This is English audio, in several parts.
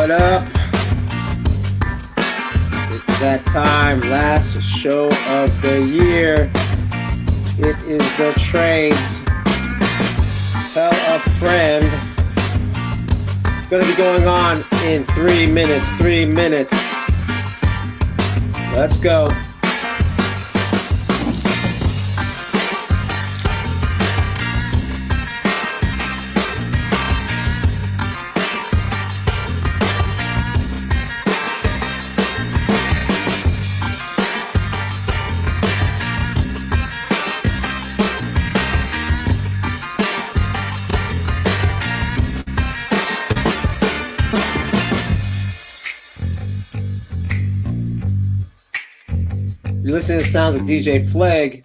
What up? It's that time, last show of the year. It is the trades. Tell a friend. It's gonna be going on in 3 minutes. 3 minutes. Let's go. You're listening to the sounds of DJ Flag.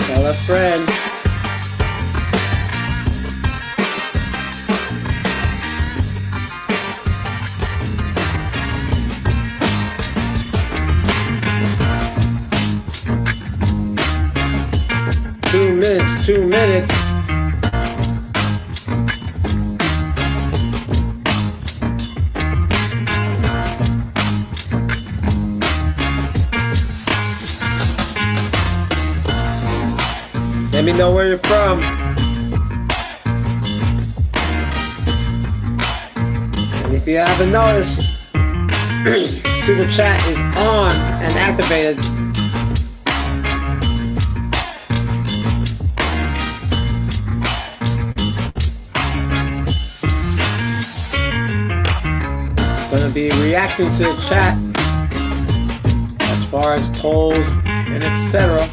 Tell a friend. Two minutes. Let me know where you're from. And if you haven't noticed, Super Chat is on and activated. Gonna be reacting to the chat as far as polls and etc.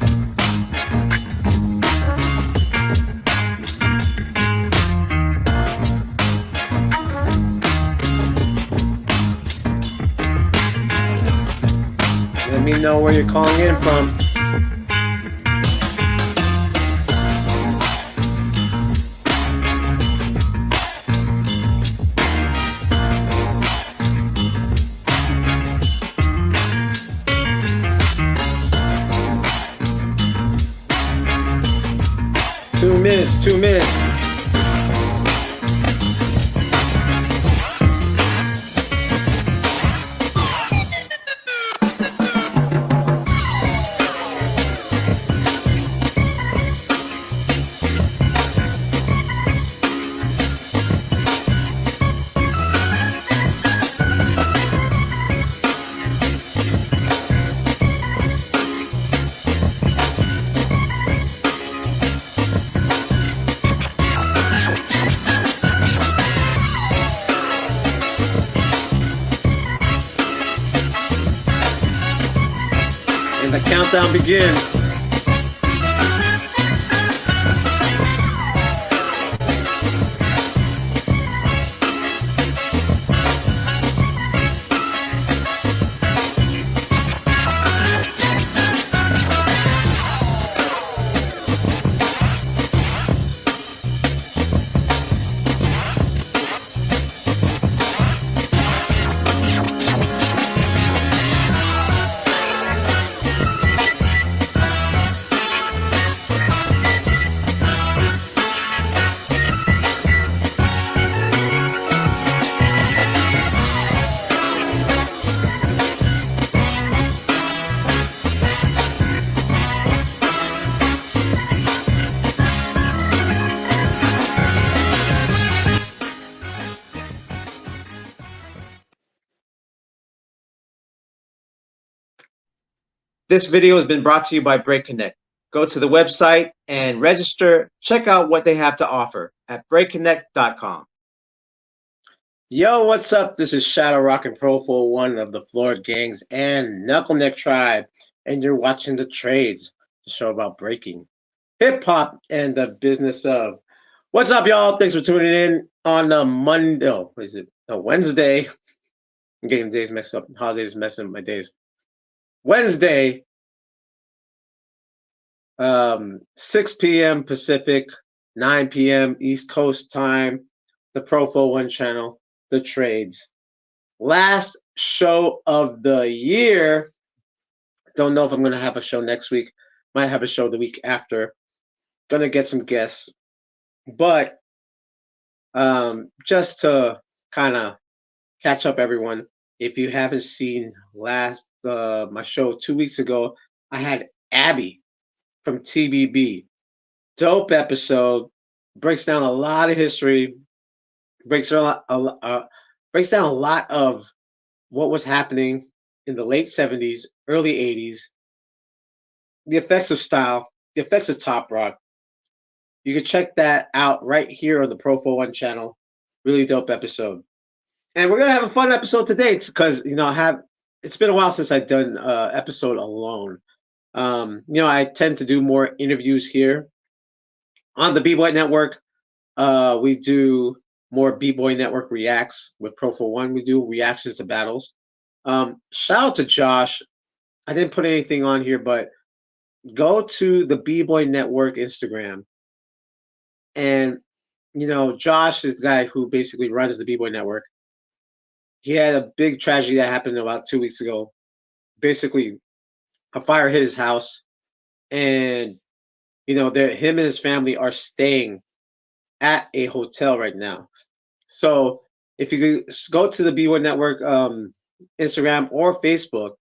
Let me know where you're calling in from. Two minutes. The countdown begins. This video has been brought to you by BreakConnect. Go to the website and register. Check out what they have to offer at breakconnect.com. Yo, what's up? This is Shadow Rock and Pro 41 of the Florida Gangs and Knuckleneck Tribe, and you're watching The Trades, the show about breaking hip hop and the business of. What's up, y'all? Thanks for tuning in on a Monday. Oh, what is it? A Wednesday. I'm getting days mixed up. Holidays messing up my days. Wednesday, 6 p.m. Pacific, 9 p.m. East Coast time, the Pro 41 channel, The Trades. Last show of the year. Don't know if I'm going to have a show next week. Might have a show the week after. Gonna get some guests. But just to kind of catch up, everyone, if you haven't seen my show 2 weeks ago, I had Abby from TBB. Dope episode. Breaks down a lot of history. Breaks down a lot of what was happening in the late 70s, early 80s. The effects of style, the effects of Top Rock. You can check that out right here on the Pro 41 channel. Really dope episode. And we're gonna have a fun episode today because it's been a while since I've done an episode alone. I tend to do more interviews here on the B-Boy Network. We do more B-Boy Network reacts with Pro 41. We do reactions to battles. Shout out to Josh. I didn't put anything on here, but go to the B-Boy Network Instagram. And, Josh is the guy who basically runs the B-Boy Network. He had a big tragedy that happened about 2 weeks ago. Basically, a fire hit his house. And, him and his family are staying at a hotel right now. So if you could go to the B-Boy Network Instagram or Facebook,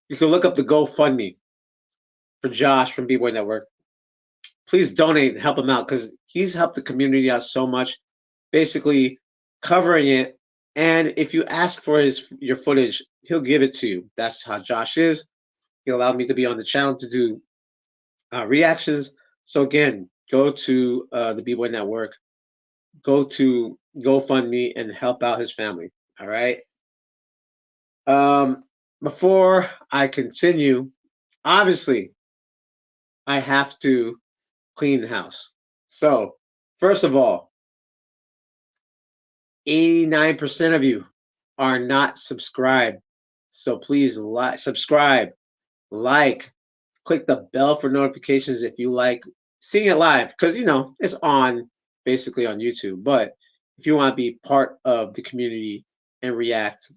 you can look up the GoFundMe for Josh from B-Boy Network. Please donate and help him out because he's helped the community out so much, basically covering it. And if you ask for your footage, he'll give it to you. That's how Josh is. He allowed me to be on the channel to do reactions. So again, go to the B-Boy Network, go to GoFundMe and help out his family. All right. Before I continue, obviously, I have to clean the house. So, first of all, 89% of you are not subscribed. So please subscribe, click the bell for notifications if you like seeing it live, because it's on basically on YouTube. But if you want to be part of the community and react,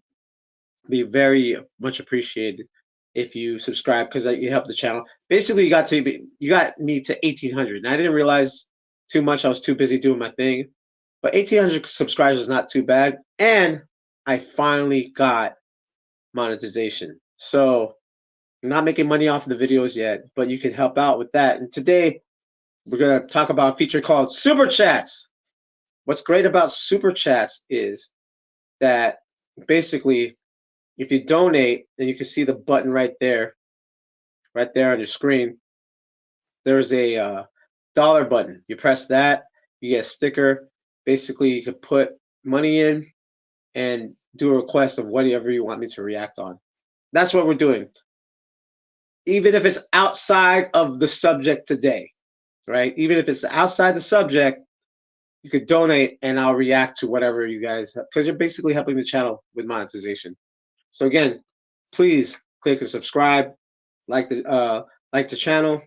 be very much appreciated if you subscribe, because you help the channel. Basically, you got me to 1,800. And I didn't realize too much. I was too busy doing my thing. But 1,800 subscribers is not too bad. And I finally got monetization. So I'm not making money off the videos yet, but you can help out with that. And today we're going to talk about a feature called Super Chats. What's great about Super Chats is that basically, if you donate, and you can see the button right there on your screen, there's a dollar button. You press that, you get a sticker. Basically, you can put money in and do a request of whatever you want me to react on. That's what we're doing. Even if it's outside of the subject today, right? Even if it's outside the subject, you could donate and I'll react to whatever you guys, because you're basically helping the channel with monetization. So again, please click and subscribe, like the channel,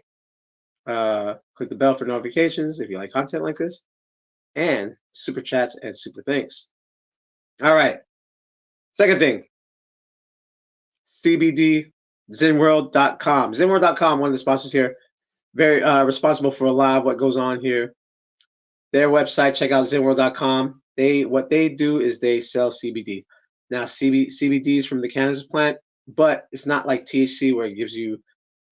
click the bell for notifications if you like content like this, and super chats and super thanks. All right. Second thing, CBD, ZenWorld.com. ZenWorld.com, one of the sponsors here, very responsible for a lot of what goes on here. Their website, check out ZenWorld.com. What they do is they sell CBD. Now, CBD is from the cannabis plant, but it's not like THC where it gives you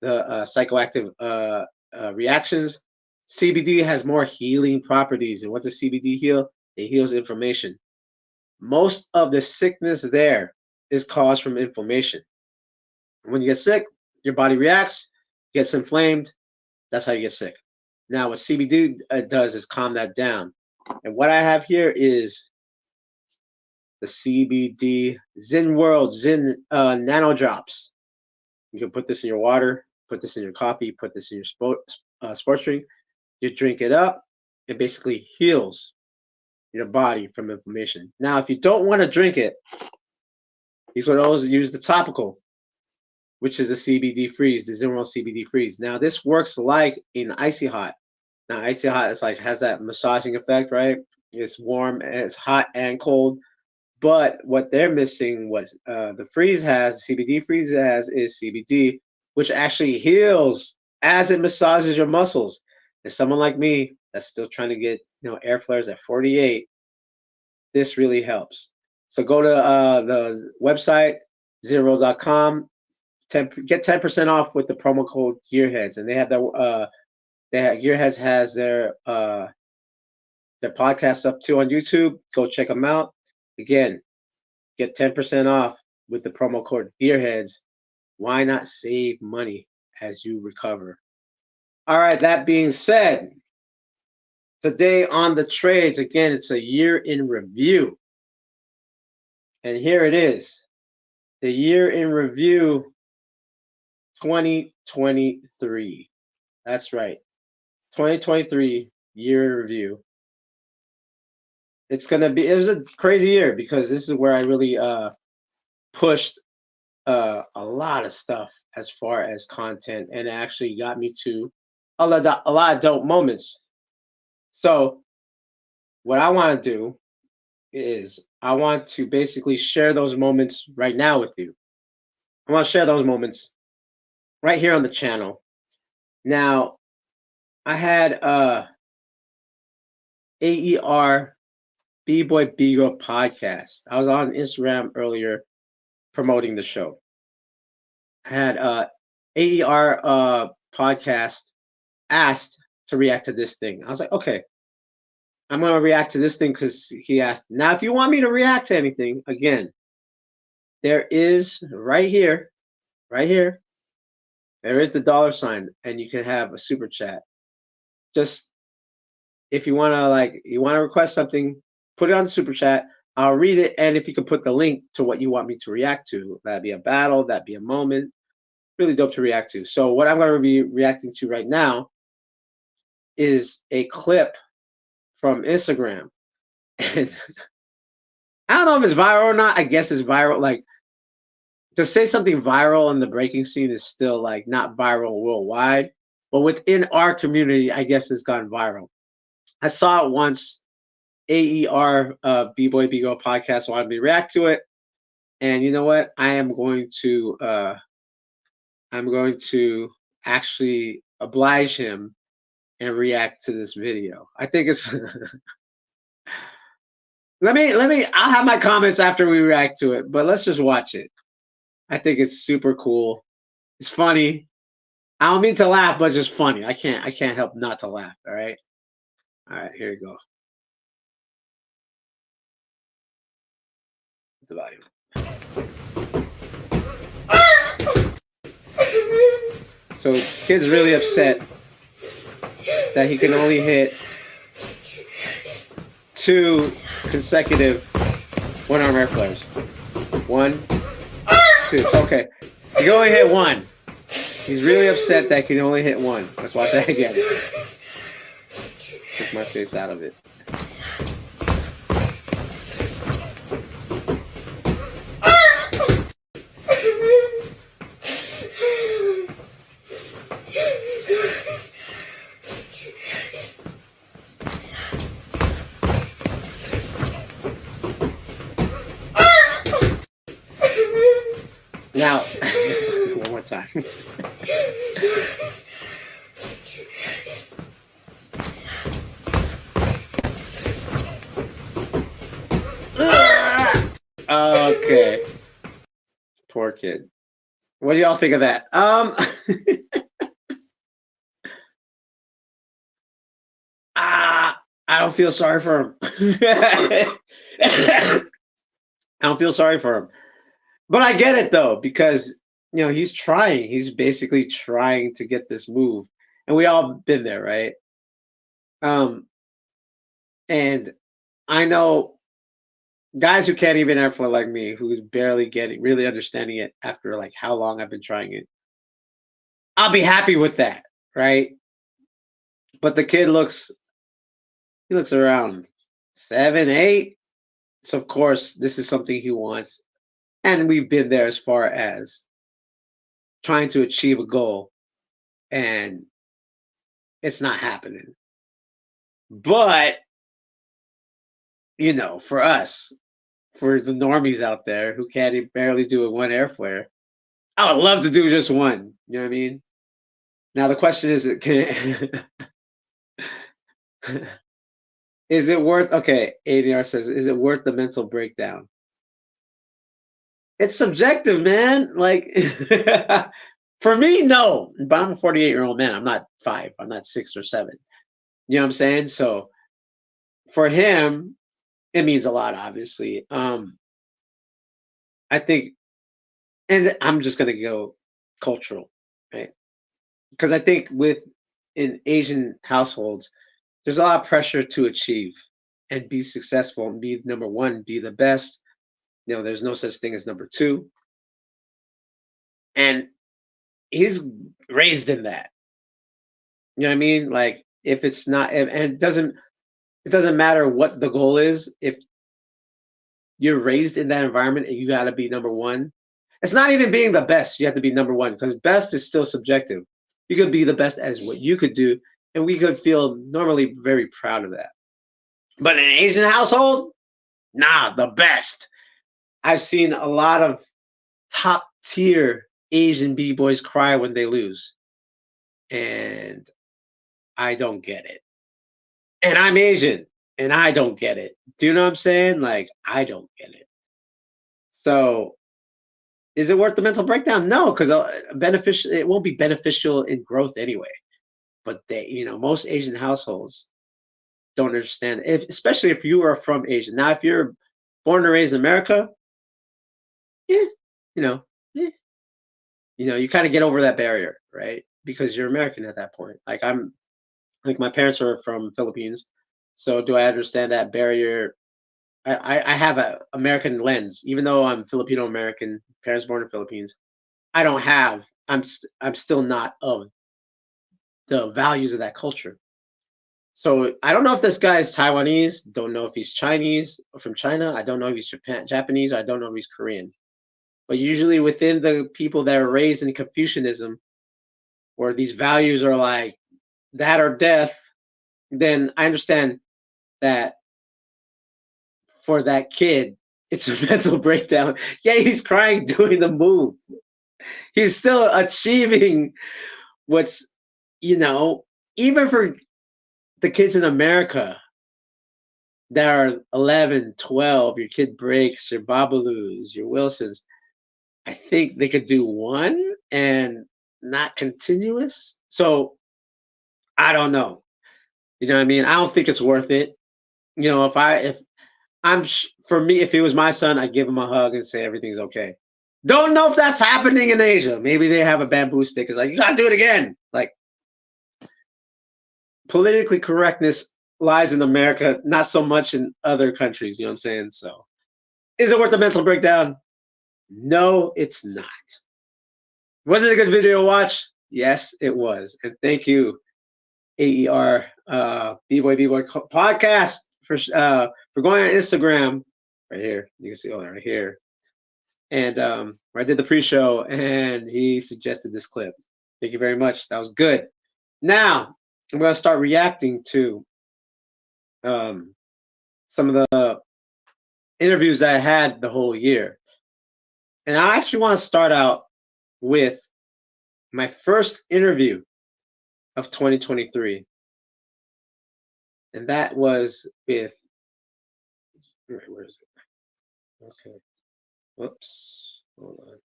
the psychoactive reactions. CBD has more healing properties. And what does CBD heal? It heals inflammation. Most of the sickness there is caused from inflammation. When you get sick, your body reacts, gets inflamed. That's how you get sick. Now, what CBD does is calm that down. And what I have here is the CBD Zen World Zen Nano Drops. You can put this in your water, put this in your coffee, put this in your sports drink. You drink it up. It basically heals your body from inflammation. Now, if you don't want to drink it, you could always use the topical, which is the CBD Freeze, the Zen World CBD Freeze. Now, this works like in Icy Hot. Now, Icy Hot is like has that massaging effect, right? It's warm, it's hot and cold. But what they're missing was the Freeze has, CBD Freeze has is CBD, which actually heals as it massages your muscles. And someone like me that's still trying to get air flares at 48, this really helps. So go to the website zero.com, get 10% off with the promo code Gearheads, and they have Gearheads has their podcast up too on YouTube. Go check them out. Again, get 10% off with the promo code Gearheads. Why not save money as you recover? All right, that being said, today on the trades, again, it's a year in review. And here it is. The year in review 2023. That's right. 2023 year in review. It was a crazy year because this is where I really pushed a lot of stuff as far as content, and it actually got me to a lot of dope moments. So what I want to do is I want to basically share those moments right now with you. I want to share those moments right here on the channel. Now, I had AER B-Boy B-Girl podcast. I was on Instagram earlier promoting the show. I had AER podcast asked to react to this thing. I was like, okay, I'm going to react to this thing because he asked. Now, if you want me to react to anything, again, there is right here, there is the $, and you can have a super chat. Just if you want to request something, put it on the super chat. I'll read it, and if you can put the link to what you want me to react to, that'd be a battle, that'd be a moment, really dope to react to. So what I'm going to be reacting to right now is a clip from Instagram, and I don't know if it's viral or not. I guess it's viral. Like, to say something viral in the breaking scene is still like not viral worldwide, but within our community, I guess it's gone viral. I saw it once. AER B-Boy B-Girl podcast wanted me to react to it, and you know what? I'm going to actually oblige him and react to this video. I think it's let me I'll have my comments after we react to it, but let's just watch it. I think it's super cool. It's funny. I don't mean to laugh, but just funny. I can't help not to laugh. All right, here we go. The volume. So kid's really upset that he can only hit 2 consecutive one-arm air flares. 1, 2. Okay, he can only hit 1. He's really upset that he can only hit 1. Let's watch that again. Took my face out of it. Now, one more time. Okay. Poor kid. What do y'all think of that? I don't feel sorry for him. I don't feel sorry for him. But I get it though, because he's trying. He's basically trying to get this move, and we all been there, right? Um, and I know guys who can't even airflow like me, who's barely getting really understanding it after like how long I've been trying it. I'll be happy with that, right? But the kid he looks around 7, 8. So of course this is something he wants, and we've been there as far as trying to achieve a goal, and it's not happening. But for us, for the normies out there who can't barely do a one air flare, I would love to do just one. You know what I mean? Now the question is, is it worth? Okay, ADR says, is it worth the mental breakdown? It's subjective, man. Like, for me, no. But I'm a 48-year-old man. I'm not 5. I'm not 6 or 7. You know what I'm saying? So for him, it means a lot, obviously. I think, and I'm just gonna go cultural, right? Because I think in Asian households, there's a lot of pressure to achieve and be successful and be number one, be the best. There's no such thing as number two. And he's raised in that. You know what I mean? Like if it's not, and it doesn't matter what the goal is. If you're raised in that environment and you got to be number one, it's not even being the best. You have to be number one because best is still subjective. You could be the best as what you could do, and we could feel normally very proud of that. But in an Asian household, nah, the best. I've seen a lot of top tier Asian b boys cry when they lose, and I don't get it. And I'm Asian, and I don't get it. Do you know what I'm saying? Like I don't get it. So is it worth the mental breakdown? No, because beneficial. It won't be beneficial in growth anyway. But most Asian households don't understand. Especially if you are from Asia. Now, if you're born and raised in America, yeah, you know, yeah, you kind of get over that barrier, right? Because you're American at that point. Like my parents are from Philippines, so do I understand that barrier? I have a American lens, even though I'm Filipino American, parents born in Philippines. I don't have. I'm still not of the values of that culture. So I don't know if this guy is Taiwanese. Don't know if he's Chinese or from China. I don't know if he's Japanese. I don't know if he's Korean. But usually within the people that are raised in Confucianism, where these values are like that or death, then I understand that for that kid, it's a mental breakdown. Yeah, he's crying doing the move. He's still achieving what's, you know, even for the kids in America that are 11, 12, your kid breaks, your Babaloos, your Wilsons, I think they could do one and not continuous. So I don't know. You know what I mean? I don't think it's worth it. If for me, if it was my son, I'd give him a hug and say everything's okay. Don't know if that's happening in Asia. Maybe they have a bamboo stick. It's like, you gotta do it again. Like politically correctness lies in America, not so much in other countries. You know what I'm saying? So is it worth the mental breakdown? No, it's not. Was it a good video to watch? Yes, it was. And thank you, AER B-Boy podcast for going on Instagram right here. You can see right here. And where I did the pre-show and he suggested this clip. Thank you very much. That was good. Now I'm gonna start reacting to some of the interviews that I had the whole year. And I actually want to start out with my first interview of 2023. And that was with, where is it? Okay. Whoops. Hold on.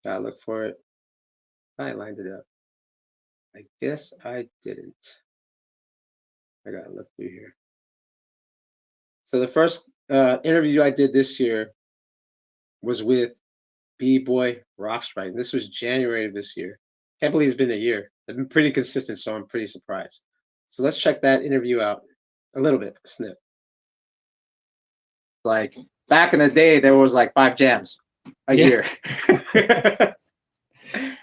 Gotta look for it. I lined it up. I guess I didn't. I gotta look through here. So the first interview I did this year was with B-Boy Rocksprite. This was January of this year. Can't believe it's been a year. I've been pretty consistent, so I'm pretty surprised. So let's check that interview out a little bit, a snip. Like back in the day, there was like 5 jams a year.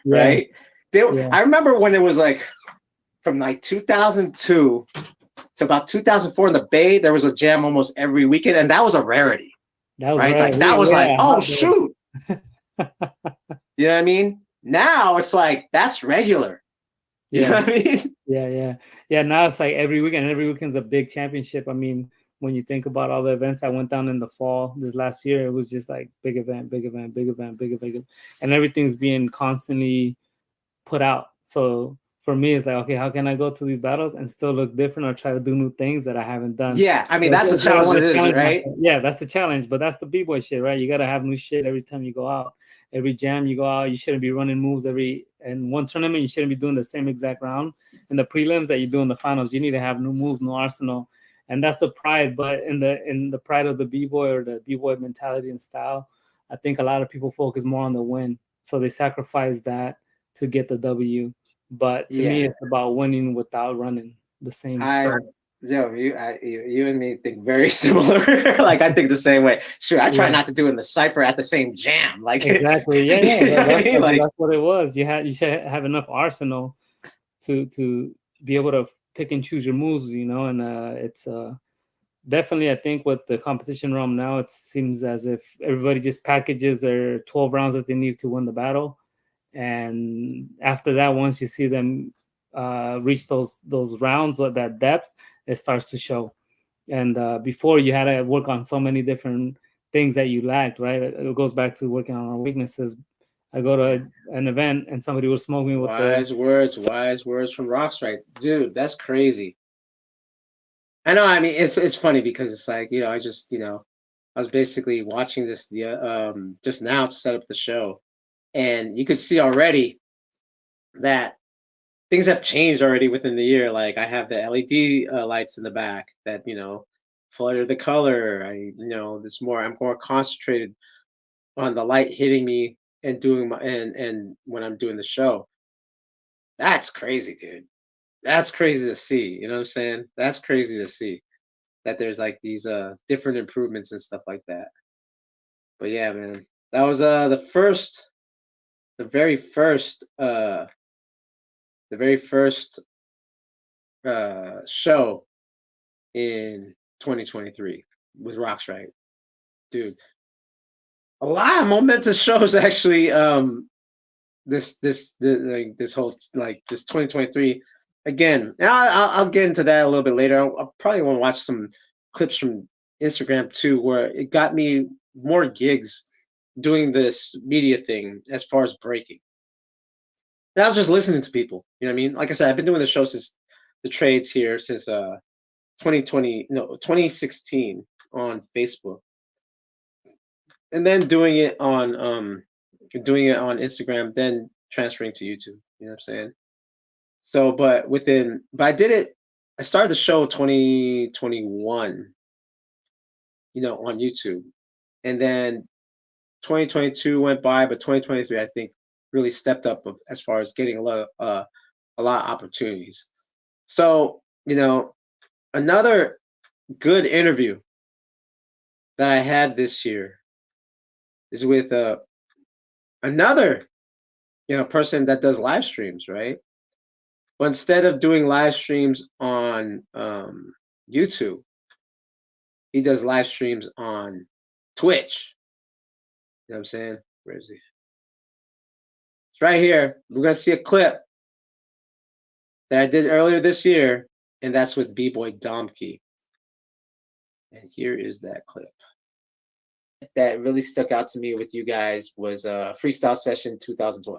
Right? I remember when it was like from like 2002 to about 2004 in the Bay, there was a jam almost every weekend, and that was a rarity. That was right? Like that was like, oh shoot. You know what I mean? Now it's like that's regular. You know what I mean? Yeah. Now it's like every weekend's a big championship. I mean, when you think about all the events I went down in the fall this last year, it was just like big event, and everything's being constantly put out. So for me, it's like, okay, how can I go to these battles and still look different or try to do new things that I haven't done? Yeah, I mean, that's the challenge, right? Yeah, that's the challenge, but that's the B-Boy shit, right? You got to have new shit every time you go out. Every jam you go out, you shouldn't be running moves and one tournament, you shouldn't be doing the same exact round in the prelims that you do in the finals. You need to have new moves, new arsenal. And that's the pride, but in the pride of the B-Boy or the B-Boy mentality and style, I think a lot of people focus more on the win. So they sacrifice that to get the W. But to me, it's about winning without running the same stuff. You and me think very similar. Like I think the same way. Sure, I try not to do in the cipher at the same jam. Like exactly, that's what it was. You should have enough arsenal to be able to pick and choose your moves, you know. And it's definitely, I think, with the competition realm now, it seems as if everybody just packages their 12 rounds that they need to win the battle. And after that, once you see them reach those rounds, that depth, it starts to show. And before, you had to work on so many different things that you lacked, right? It goes back to working on our weaknesses. I go to an event and somebody will smoke me with wise words from Rocksprite. Dude, that's crazy. I know. I mean, it's funny because it's like, you know, I just, you know, I was basically watching this just now to set up the show. And you could see already that things have changed already within the year. Like I have the LED lights in the back that, you know, flutter the color. I'm more concentrated on the light hitting me and doing and when I'm doing the show. That's crazy, dude. That's crazy to see. You know what I'm saying? That's crazy to see that there's like these different improvements and stuff like that. But yeah, man, that was the very first show in 2023 with Rocksprite. Dude, a lot of momentous shows actually. This whole like this 2023 again. I'll get into that a little bit later. I'll probably want to watch some clips from Instagram too, where it got me more gigs doing this media thing as far as breaking. And I was just listening to people. You know what I mean? Like I said, I've been doing the show since the trades here since 2016 on Facebook, and then doing it on Instagram, then transferring to YouTube. You know what I'm saying? So, but I started the show 2021, you know, on YouTube, and then 2022 went by, but 2023 I think really stepped up as far as getting a lot of opportunities. So, you know, another good interview that I had this year is with another, you know, person that does live streams, right? But instead of doing live streams on YouTube, he does live streams on Twitch. You know what I'm saying? Where is he? It's right here. We're gonna see a clip that I did earlier this year, and that's with B-Boy Domkey. And here is that clip. That really stuck out to me with you guys was Freestyle Session 2012,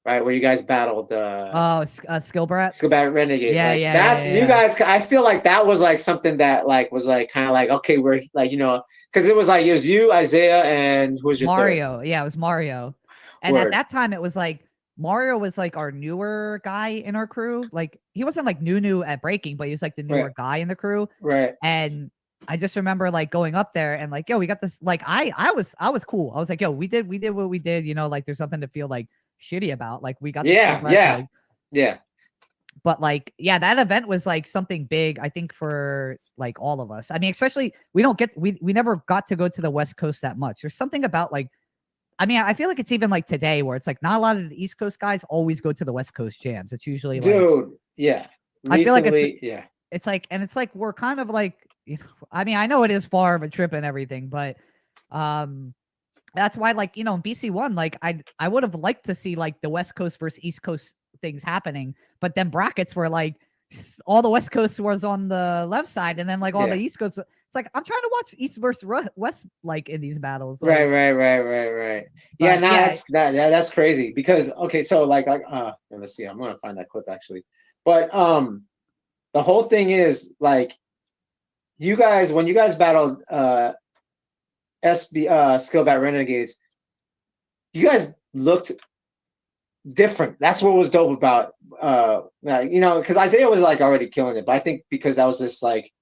right? Where you guys battled Skillbrat Renegades. Yeah, that's you guys. I feel like that was like something that like was like kind of like, okay, we're like, you know, because it was you, Isaiah, and who was your Mario. third? Yeah, it was Mario. And at that time, it was like Mario was like our newer guy in our crew. Like he wasn't like new at breaking, but he was like the newer guy in the crew. Right. And I just remember like going up there and like, yo, we got this. Like, I was cool. I was like, yo, we did what we did. You know, like there's nothing to feel like shitty about. Like we got this yeah. But like, yeah, that event was like something big, I think, for like all of us. I mean, especially we never got to go to the West Coast that much. There's something about like, I mean, I feel like it's even like today where it's like not a lot of the East Coast guys always go to the West Coast jams. It's usually like, dude, yeah. Recently, I feel like it's like, and it's like we're kind of like, you know, I mean, I know it is far of a trip and everything, but that's why, like, you know, in BC1, like I would have liked to see like the West Coast versus East Coast things happening, but then brackets were like all the West Coast was on the left side, and then like all the East Coast. It's like I'm trying to watch East versus West like in these battles. Like, right. Yeah, that's crazy because okay, so like let's see, I'm gonna find that clip actually, but the whole thing is like you guys when you guys battled Skillbat Renegades, you guys looked different. That's what was dope about you know, because Isaiah was like already killing it, but I think because that was just like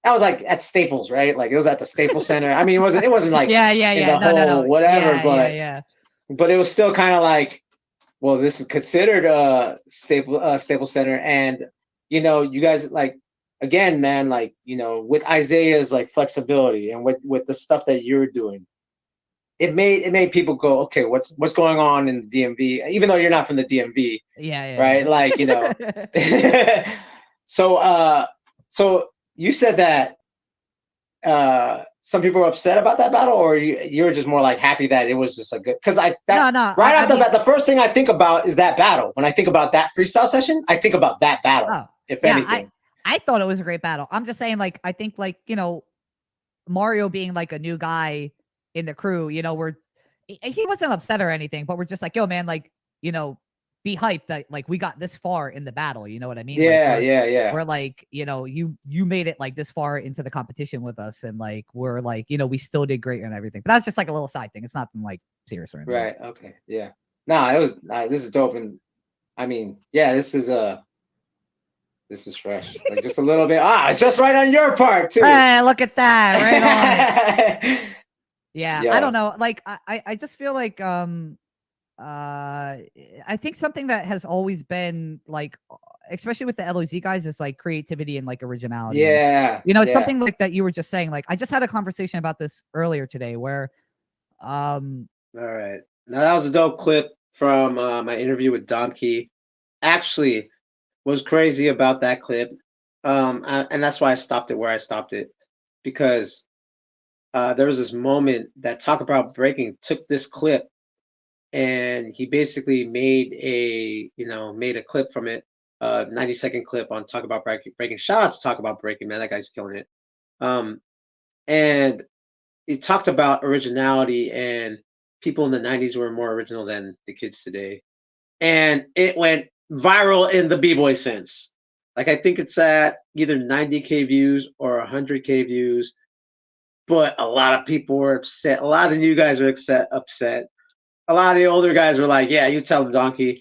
at Staples, right? Like it was at the Staples Center. I mean, it wasn't like but it was still kind of like, well, this is considered Staples Center, and you know, you guys like again, man, like you know, with Isaiah's like flexibility and with the stuff that you're doing. It made people go, okay, what's going on in the DMV? Even though you're not from the DMV, right? Like you know, so you said that some people were upset about that battle, or you were just more like happy that it was just a good. Because the first thing I think about is that battle. When I think about that freestyle session, I think about that battle. If anything, I thought it was a great battle. I'm just saying, like I think, like you know, Mario being like a new guy in the crew, you know, he wasn't upset or anything, but we're just like, yo, man, like, you know, be hyped that like we got this far in the battle. You know what I mean? Yeah. We're like, you know, you made it like this far into the competition with us, and like we're like, you know, we still did great and everything. But that's just like a little side thing. It's nothing like serious or anything. Right. Okay. Yeah. No, it was. This is dope, and I mean, yeah, this is fresh, like just a little bit. It's just right on your part too. Hey, look at that, right on. Yeah, I don't know. Like, I just feel like, I think something that has always been like, especially with the LOZ guys, is like creativity and like originality. Yeah. You know, it's something like that you were just saying. Like, I just had a conversation about this earlier today where, all right. Now that was a dope clip from my interview with Domkey. Actually, was crazy about that clip. And that's why I stopped it where I stopped it, because there was this moment that Talk About Breaking took this clip, and he basically made a clip from it, 90-second clip on Talk About Breaking. Shout out to Talk About Breaking, man, that guy's killing it. And he talked about originality, and people in the 90s were more original than the kids today, and it went viral in the b-boy sense. Like I think it's at either 90K views or 100K views. But a lot of people were upset. A lot of the new guys were upset. A lot of the older guys were like, yeah, you tell them, Donkey.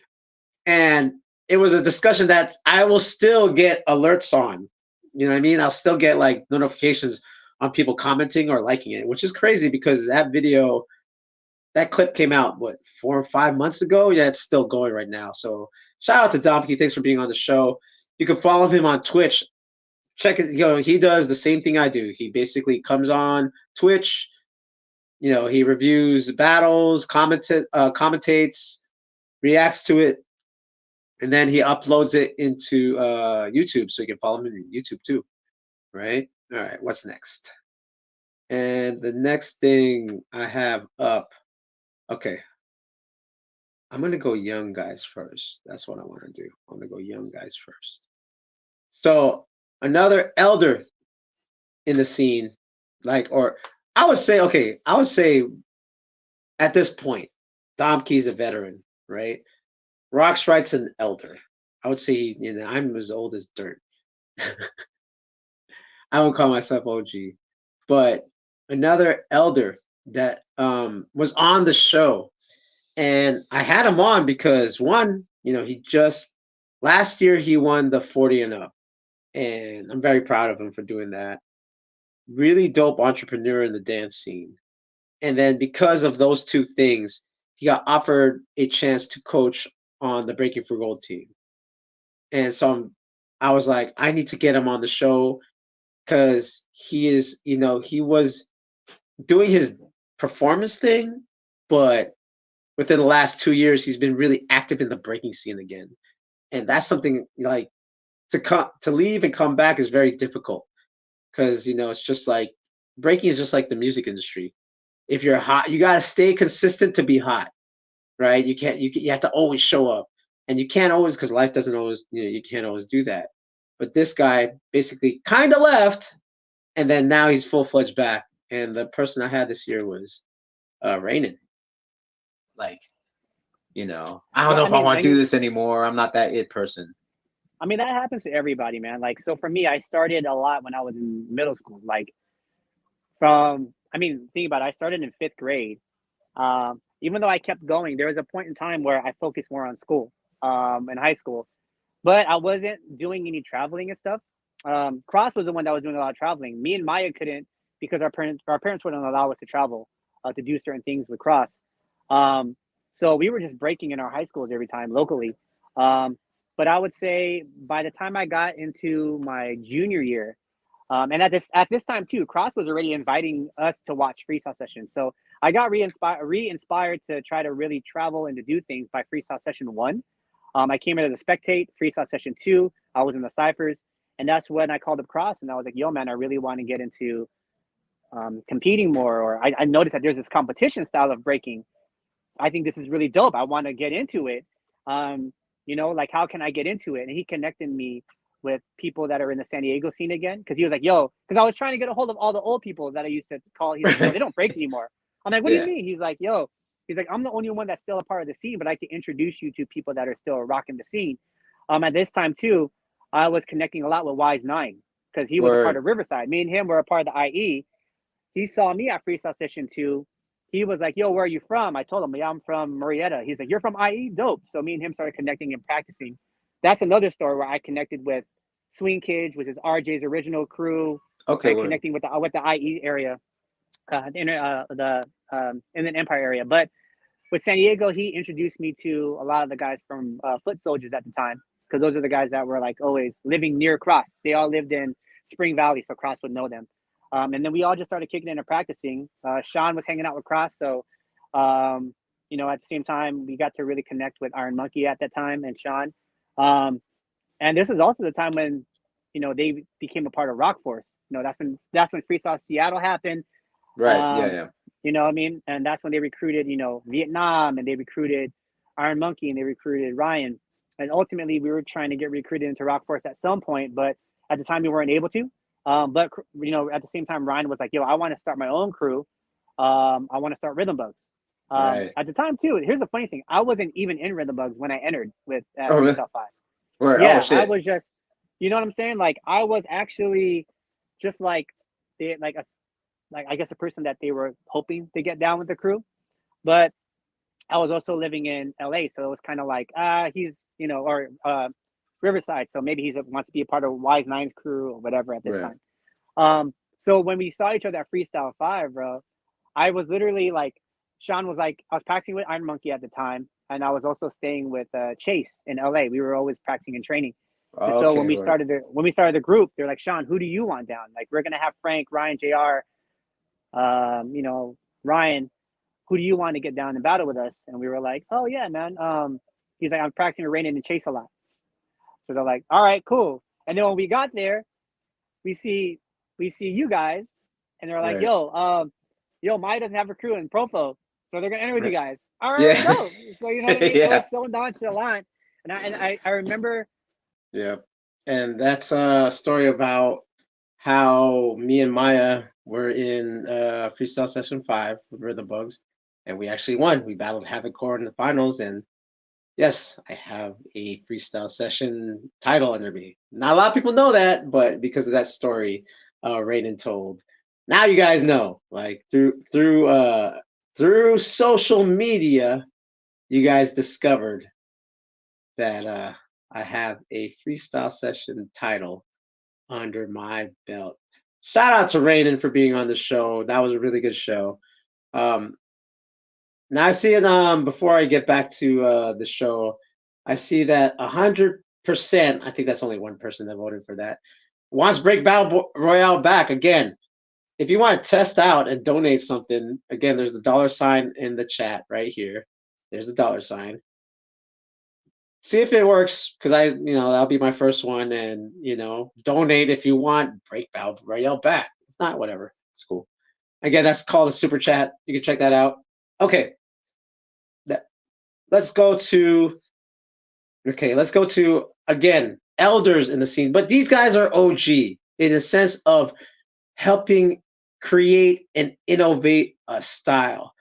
And it was a discussion that I will still get alerts on. You know what I mean? I'll still get like notifications on people commenting or liking it, which is crazy because that clip came out, 4 or 5 months ago? Yeah, it's still going right now. So shout out to Donkey. Thanks for being on the show. You can follow him on Twitch. Check it, you know, he does the same thing I do. He basically comes on Twitch, you know, he reviews battles, commentates, reacts to it, and then he uploads it into YouTube, so you can follow him on YouTube too, right? All right, what's next? And the next thing I have up, okay, I'm gonna go young guys first. That's what I want to do. I'm gonna go young guys first. So another elder in the scene, I would say at this point, Domkey's a veteran, right? Rockstrite's an elder. I would say, you know, I'm as old as dirt. I won't call myself OG, but another elder that was on the show, and I had him on because one, you know, last year he won the 40 and up. And I'm very proud of him for doing that. really dope entrepreneur in the dance scene. And then because of those two things, he got offered a chance to coach on the Breaking for Gold team. And so I was like, I need to get him on the show because he is, he was doing his performance thing, but within the last 2 years, he's been really active in the breaking scene again. And that's something like to leave and come back is very difficult because it's just like breaking is just like the music industry. If you're hot, you gotta stay consistent to be hot, right? You have to always show up, and you can't always because life doesn't always you can't always do that. But this guy basically kind of left, and then now he's full-fledged back. And the person I had this year was Rainin. Like, I don't know if I want to do this anymore. I'm not that it person. I mean, that happens to everybody, man. Like, so for me, I started a lot when I was in middle school. Like, think about it. I started in 5th grade. Even though I kept going, there was a point in time where I focused more on school, in high school. But I wasn't doing any traveling and stuff. Cross was the one that was doing a lot of traveling. Me and Maya couldn't because our parents wouldn't allow us to travel to do certain things with Cross. So we were just breaking in our high schools every time locally. But I would say by the time I got into my junior year, and at this time too, Cross was already inviting us to watch freestyle sessions. So I got re-inspired to try to really travel and to do things by freestyle session 1. I came in as a spectate. Freestyle session 2, I was in the ciphers, and that's when I called up Cross and I was like, "Yo, man, I really want to get into competing more." Or I noticed that there's this competition style of breaking. I think this is really dope. I want to get into it. Like how can I get into it? And he connected me with people that are in the San Diego scene again. Cause he was like, yo, cause I was trying to get a hold of all the old people that I used to call. He's like, no, they don't break anymore. I'm like, what do you mean? He's like, I'm the only one that's still a part of the scene, but I can introduce you to people that are still rocking the scene. At this time too, I was connecting a lot with Wise 9 because he was a part of Riverside. Me and him were a part of the IE. He saw me at freestyle session 2. He was like, yo, where are you from? I told him, yeah, I'm from Marietta. He's like, you're from IE? Dope. So me and him started connecting and practicing. That's another story where I connected with Swing Kids, which is RJ's original crew. Okay. Connecting with the IE area, in the Inland Empire area. But with San Diego, he introduced me to a lot of the guys from Foot Soldiers at the time, because those are the guys that were like always living near Cross. They all lived in Spring Valley, so Cross would know them. And then we all just started kicking in and practicing. Sean was hanging out with Cross, so at the same time we got to really connect with Iron Monkey at that time and Sean. And this was also the time when they became a part of Rock Force. That's when Freestyle Seattle happened. Right. Yeah. You know what I mean? And that's when they recruited Vietnam, and they recruited Iron Monkey, and they recruited Ryan. And ultimately we were trying to get recruited into Rock Force at some point, but at the time we weren't able to. But at the same time, Ryan was like, yo, I want to start my own crew. I want to start Rhythm Bugs. Right. At the time too, here's the funny thing. I wasn't even in Rhythm Bugs when I entered with really? Freestyle 5. Right. Yeah, Oh, shit. I was just, you know what I'm saying? Like I was actually just like I guess a person that they were hoping to get down with the crew. But I was also living in LA, so it was kind of like, he's, or Riverside, so maybe he wants to be a part of Wise 9's crew or whatever at this time. So when we saw each other at Freestyle 5, bro, I was literally like, Sean was like, I was practicing with Iron Monkey at the time, and I was also staying with Chase in LA. We were always practicing and training. And so when we started the group, they're like, Sean, who do you want down? Like, we're gonna have Frank, Ryan, JR, Ryan, who do you want to get down and battle with us? And we were like, oh yeah, man. He's like, I'm practicing with Rainin and Chase a lot. So they're like, all right, cool. And then when we got there, we see you guys, and they're like, right. yo, Maya doesn't have a crew in Profo, so they're gonna enter with you guys. All right, let's go. So you know what I mean? It was so nonchalant, and I remember. Yeah, and that's a story about how me and Maya were in Freestyle Session 5 with Rhythm Bugs, and we actually won. We battled Havoc Core in the finals, and yes, I have a Freestyle Session title under me. Not a lot of people know that, but because of that story Rainin told, now you guys know. Like through social media, you guys discovered that I have a Freestyle Session title under my belt. shout out to Rainen for being on the show. That was a really good show. Now I see it. Before I get back to the show, I see that 100%. I think that's only one person that voted for that. Wants Break Battle Royale back again. If you want to test out and donate something, again, there's the $ in the chat right here. There's the $. See if it works, because that'll be my first one, and donate if you want Break Battle Royale back. It's not, whatever. It's cool. Again, that's called a super chat. You can check that out. Okay. Let's go to again, elders in the scene, but these guys are OG in a sense of helping create and innovate a style.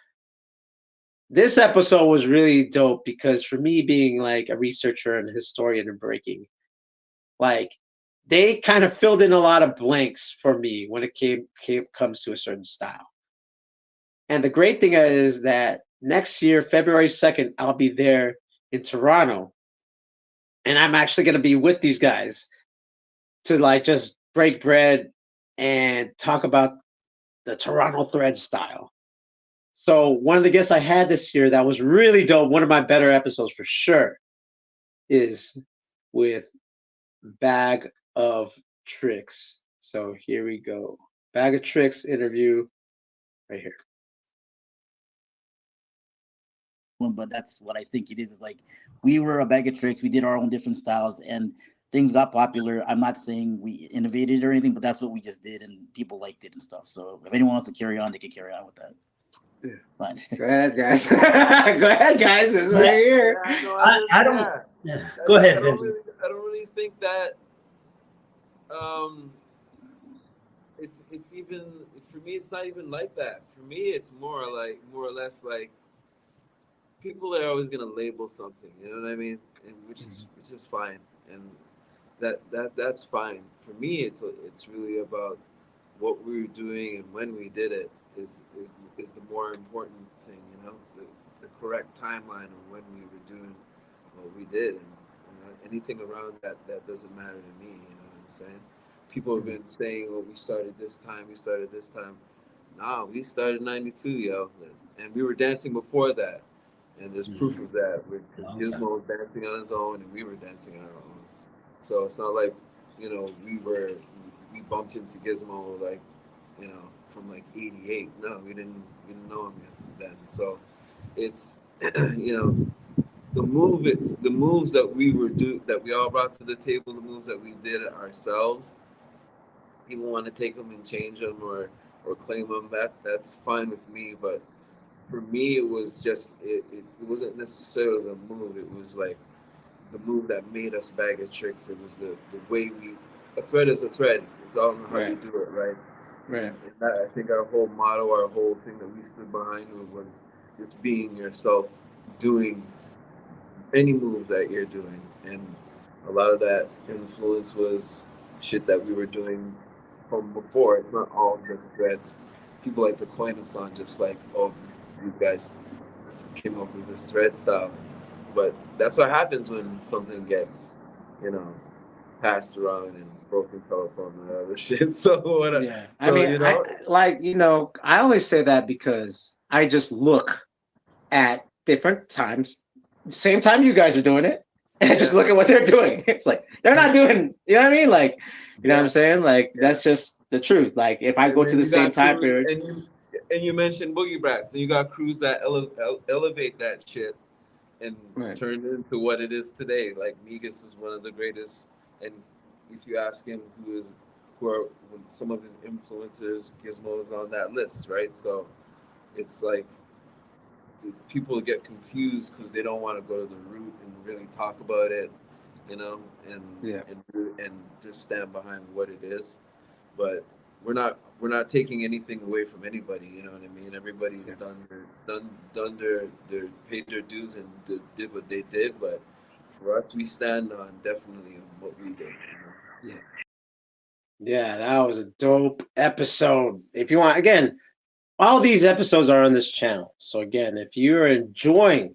This episode was really dope because for me, being like a researcher and a historian in breaking, like they kind of filled in a lot of blanks for me when it comes to a certain style. And the great thing is that next year, February 2nd, I'll be there in Toronto. And I'm actually going to be with these guys to like just break bread and talk about the Toronto thread style. So one of the guests I had this year that was really dope, one of my better episodes for sure, is with Bag of Tricks. So here we go. Bag of Tricks interview right here. But that's what I think it is like we were a bag of tricks. We did our own different styles and things got popular. I'm not saying we innovated or anything, but that's what we just did and people liked it and stuff. So if anyone wants to carry on, they can carry on with that. Yeah. Fine. Go ahead, guys. Go ahead, guys. It's right here. Yeah, no, I don't. Yeah. Go ahead, Vince. I don't really think that. It's even for me. It's not even like that. For me, it's more or less like people are always gonna label something. You know what I mean? And which is fine. And that's fine. For me, it's really about what we were doing and when we did it is the more important thing. You know, the correct timeline of when we were doing what we did, and anything around that doesn't matter to me. You know what I'm saying? People have been saying, "Oh, we started this time. Nah, we started '92, yo, and we were dancing before that, and there's proof of that. Gizmo was dancing on his own, and we were dancing on our own. So it's not like, we bumped into Gizmo like, from like '88. No, we didn't know him yet then. So it's, the moves that we all brought to the table, the moves that we did ourselves. People want to take them and change them or claim them. That's fine with me. But for me, it was just it wasn't necessarily the move. It was like the move that made us Bag of Tricks. It was the way a thread is a thread. It's all in how you do it, right? Right. And that, I think our whole motto, our whole thing that we stood behind was just being yourself, doing any move that you're doing. And a lot of that influence was shit that we were doing from before. It's not all just threads. People like to coin us on just like, oh, these guys came up with this thread style. But that's what happens when something gets, passed around and broken telephone and other shit. So whatever. Yeah. So, I always say that because I just look at different times, same time you guys are doing it, and just look at what they're doing. It's like they're not doing, you know what I mean? Like, you know what I'm saying? Like that's just the truth. Like if I go to the same time period. And you mentioned Boogie Brats, and you got crews that elevate that shit and turn it into what it is today. Like Migas is one of the greatest, and if you ask him who are some of his influencers, Gizmo is on that list, right? So it's like people get confused because they don't want to go to the root and really talk about it, and just stand behind what it is. But we're not taking anything away from anybody, you know what I mean? Everybody's done their paid their dues and did what they did, but for us, we stand on definitely on what we did. Yeah, that was a dope episode. If you want, again, all these episodes are on this channel. So again, if you're enjoying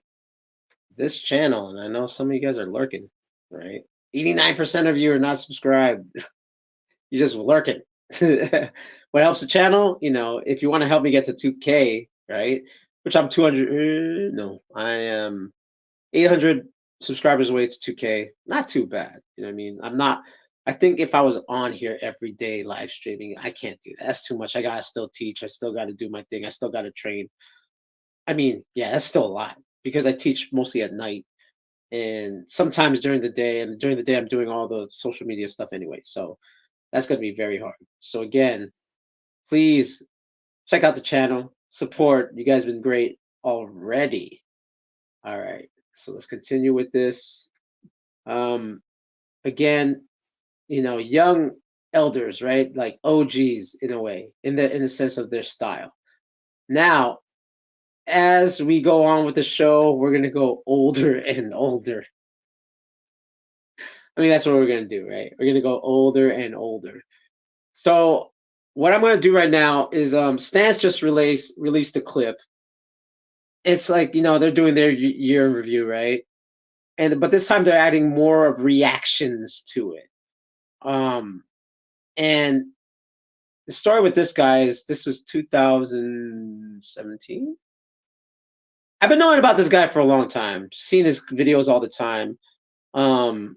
this channel, and I know some of you guys are lurking, right? 89% of you are not subscribed. You're just lurking. what helps the channel, if you want to help me get to 2K, right? Which I'm 200. No, I am 800 subscribers away to 2K. Not too bad. You know what I mean? I'm not. I think if I was on here every day live streaming, I can't do that. That's too much. I gotta still teach. I still gotta do my thing. I still gotta train. I mean, yeah, that's still a lot because I teach mostly at night and sometimes during the day. And during the day, I'm doing all the social media stuff anyway. So that's gonna be very hard. So again, please check out the channel. Support. You guys have been great already. All right. So let's continue with this. Again, young elders, right? Like OGs in a way, in the sense of their style. Now, as we go on with the show, we're gonna go older and older. I mean, that's what we're gonna do, right? We're gonna go older and older. So what I'm gonna do right now is Stance just released a clip. It's like, they're doing their year in review, right? But this time they're adding more of reactions to it. And the story with this guy is this was 2017. I've been knowing about this guy for a long time, seen his videos all the time. And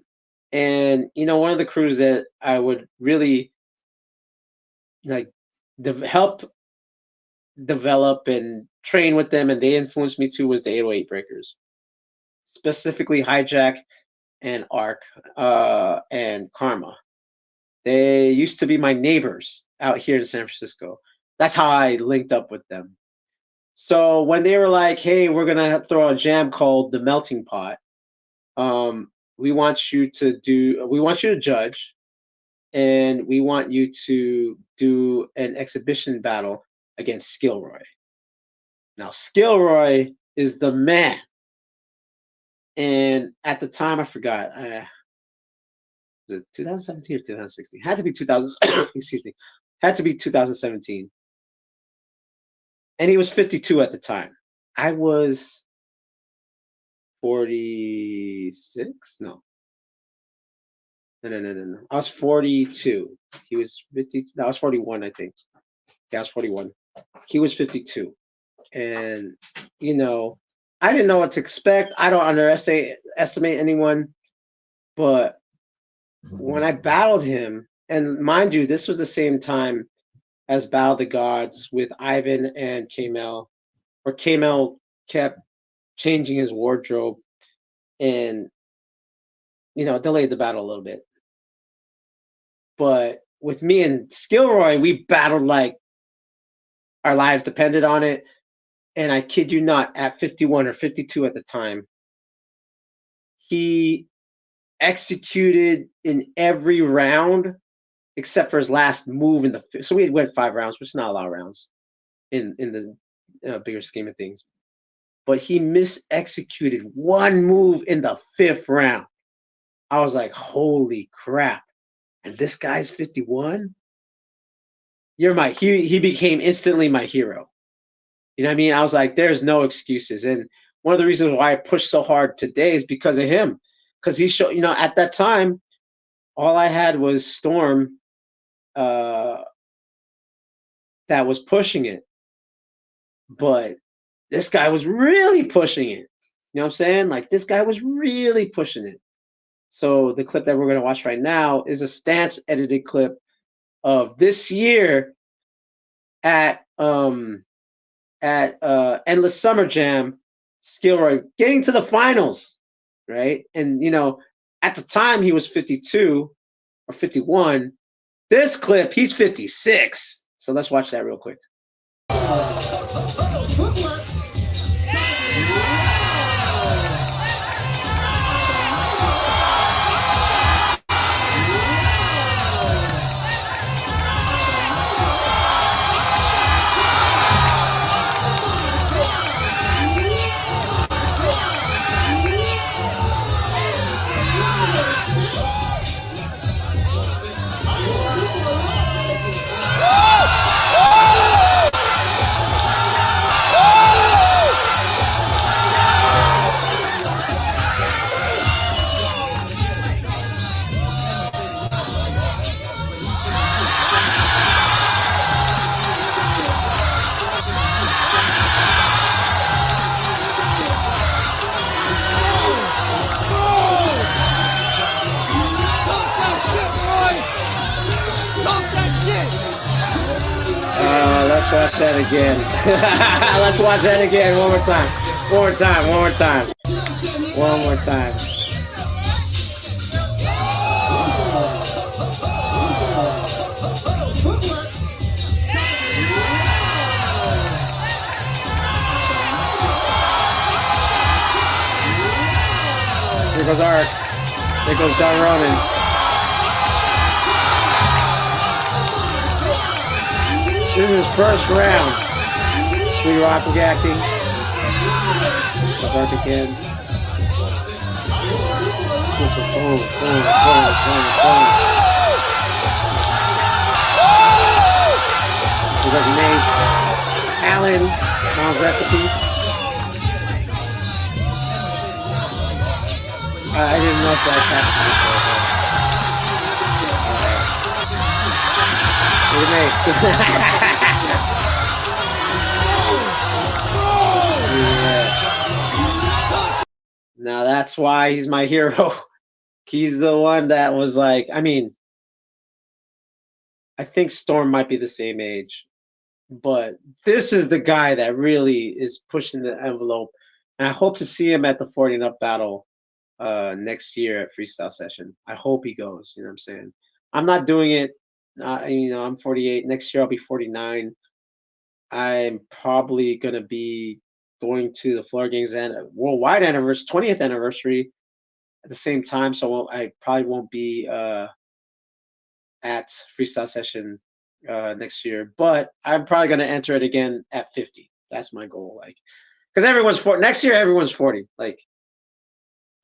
one of the crews that I would really like help develop and train with them, and they influenced me too, was the 808 Breakers, specifically Hijack and Arc and Karma. They used to be my neighbors out here in San Francisco. That's how I linked up with them. So when they were like, hey, we're going to throw a jam called The Melting Pot, we want you to judge, and we want you to do an exhibition battle against Skillroy. Now, Skillroy is the man. And at the time, I forgot. Was it 2017 or 2016? Had to be 2000. Excuse me. Had to be 2017. And he was 52 at the time. I was 46. No. No. I was 42. He was 50. No, I was 41. I think. Yeah, I was 41. He was 52. And I didn't know what to expect. I don't underestimate anyone, but when I battled him, and mind you, this was the same time as Battle of the Gods with Ivan and Kamel, where Kamel kept changing his wardrobe and, delayed the battle a little bit. But with me and Skillroy, we battled like our lives depended on it. And I kid you not, at 51 or 52 at the time, he executed in every round except for his last move in the so we went 5 rounds, which is not a lot of rounds in the bigger scheme of things. But he mis-executed one move in the 5th round. I was like, holy crap. And this guy's 51? He became instantly my hero. You know what I mean? I was like, there's no excuses. And one of the reasons why I pushed so hard today is because of him. Because he showed, at that time, all I had was Storm that was pushing it. But this guy was really pushing it. You know what I'm saying? Like, this guy was really pushing it. So the clip that we're going to watch right now is a Stance edited clip of this year at Endless Summer Jam, Skillroy getting to the finals, right? And at the time he was 52 or 51. This clip, he's 56. So let's watch that real quick. Let's watch that again. Let's watch that again. One more time. One more time. One more time. One more time. Here goes Ark. There goes Don Ronan. This is his first round. Free Rock reacting. Goes Ark again. This one, boom, boom, boom, boom, boom. Here goes Mace. Allen, Mom's Recipe. I didn't notice that happened before. Yes. Now that's why he's my hero. He's the one that was like, I mean, I think Storm might be the same age, but this is the guy that really is pushing the envelope. And I hope to see him at the 40 and up battle next year at Freestyle Session. I hope he goes. You know what I'm saying? I'm not doing it. You know, I'm 48. Next year I'll be 49. I'm probably gonna be going to the Floor Gangs and worldwide anniversary, 20th anniversary at the same time. So I probably won't be at Freestyle Session next year, but I'm probably gonna enter it again at 50. That's my goal. Like, because everyone's 40 next year. Everyone's 40. Like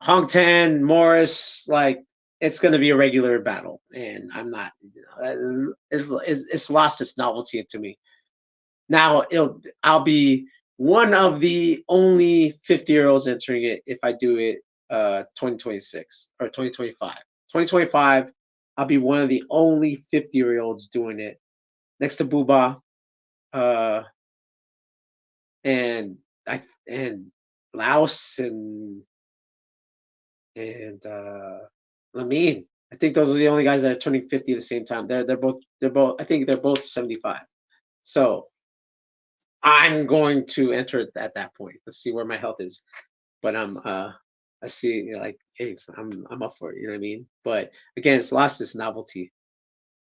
Hong Tan, Morris, like it's going to be a regular battle, and I'm not. You know, it's lost its novelty to me. Now I'll be one of the only 50-year-olds entering it if I do it 2026 or 2025. 2025, I'll be one of the only 50-year-olds doing it, next to Booba, and Laos and Lamine. I think those are the only guys that are turning 50 at the same time. They're both I think they're both 75. So I'm going to enter it at that point. Let's see where my health is. But I see, you know, like, hey, I'm up for it, you know what I mean? But again, it's lost its novelty.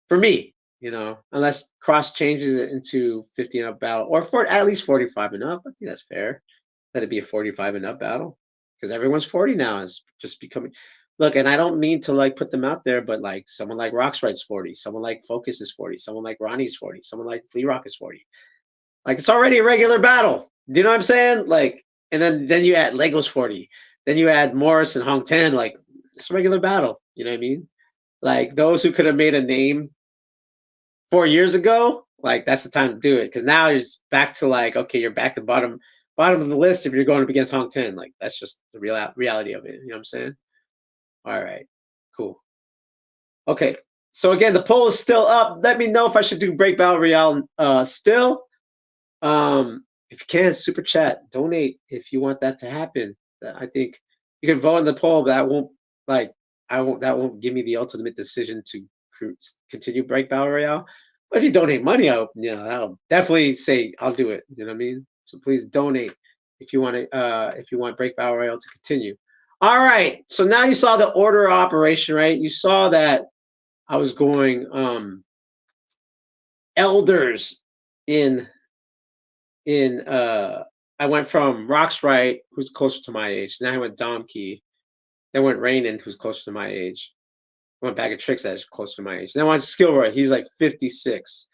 For me, you know, unless Cross changes it into 50 and up battle, or for at least 45 and up. I think that's fair. Let it be a 45 and up battle. Because everyone's 40 now, is just becoming. Look, and I don't mean to like put them out there, but like someone like Roxright's 40, someone like Focus is 40, someone like Ronnie's 40, someone like Flea Rock is 40. Like it's already a regular battle. Do you know what I'm saying? Like, and then you add Lego's 40, then you add Morris and Hong Tan. Like it's a regular battle. You know what I mean? Like those who could have made a name 4 years ago, like that's the time to do it. Because now it's back to like, okay, you're back to bottom of the list if you're going up against Hong Tan. Like that's just the reality of it. You know what I'm saying? All right, cool. Okay, so again, the poll is still up. Let me know if I should do Break Battle Royale still. If you can, super chat, donate if you want that to happen. I think you can vote in the poll, but that won't give me the ultimate decision to continue Break Battle Royale. But if you donate money, I'll definitely say I'll do it. You know what I mean? So please donate if you want Break Battle Royale to continue. All right. So now you saw the order of operation, right? You saw that I was going elders in I went from Roxright, who's closer to my age. Then I went Dom Key. Then went Rainin, who's closer to my age. I went Bag of Tricks, that's closer to my age. Then I went Skillroy. He's like 56.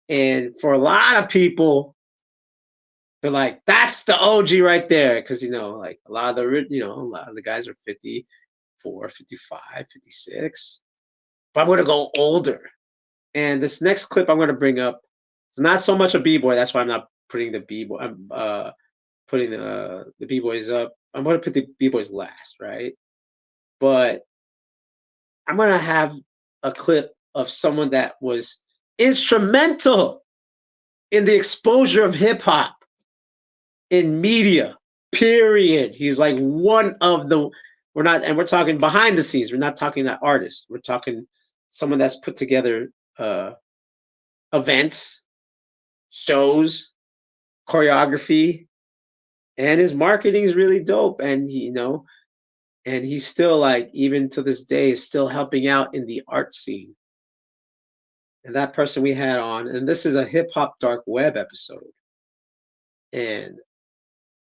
And for a lot of people, they're like, that's the OG right there. Because, you know, like a lot of the guys are 54, 55, 56. But I'm going to go older. And this next clip I'm going to bring up is not so much a B-boy. That's why I'm not putting the B-boy. I'm putting the B-boys up. I'm going to put the B-boys last, right? But I'm going to have a clip of someone that was instrumental in the exposure of hip-hop in media, period. He's like one of the, we're talking behind the scenes. We're not talking that artist. We're talking someone that's put together events, shows, choreography, and his marketing is really dope. And and he's still like, even to this day, is still helping out in the art scene. And that person we had on, and this is a hip hop dark web episode, and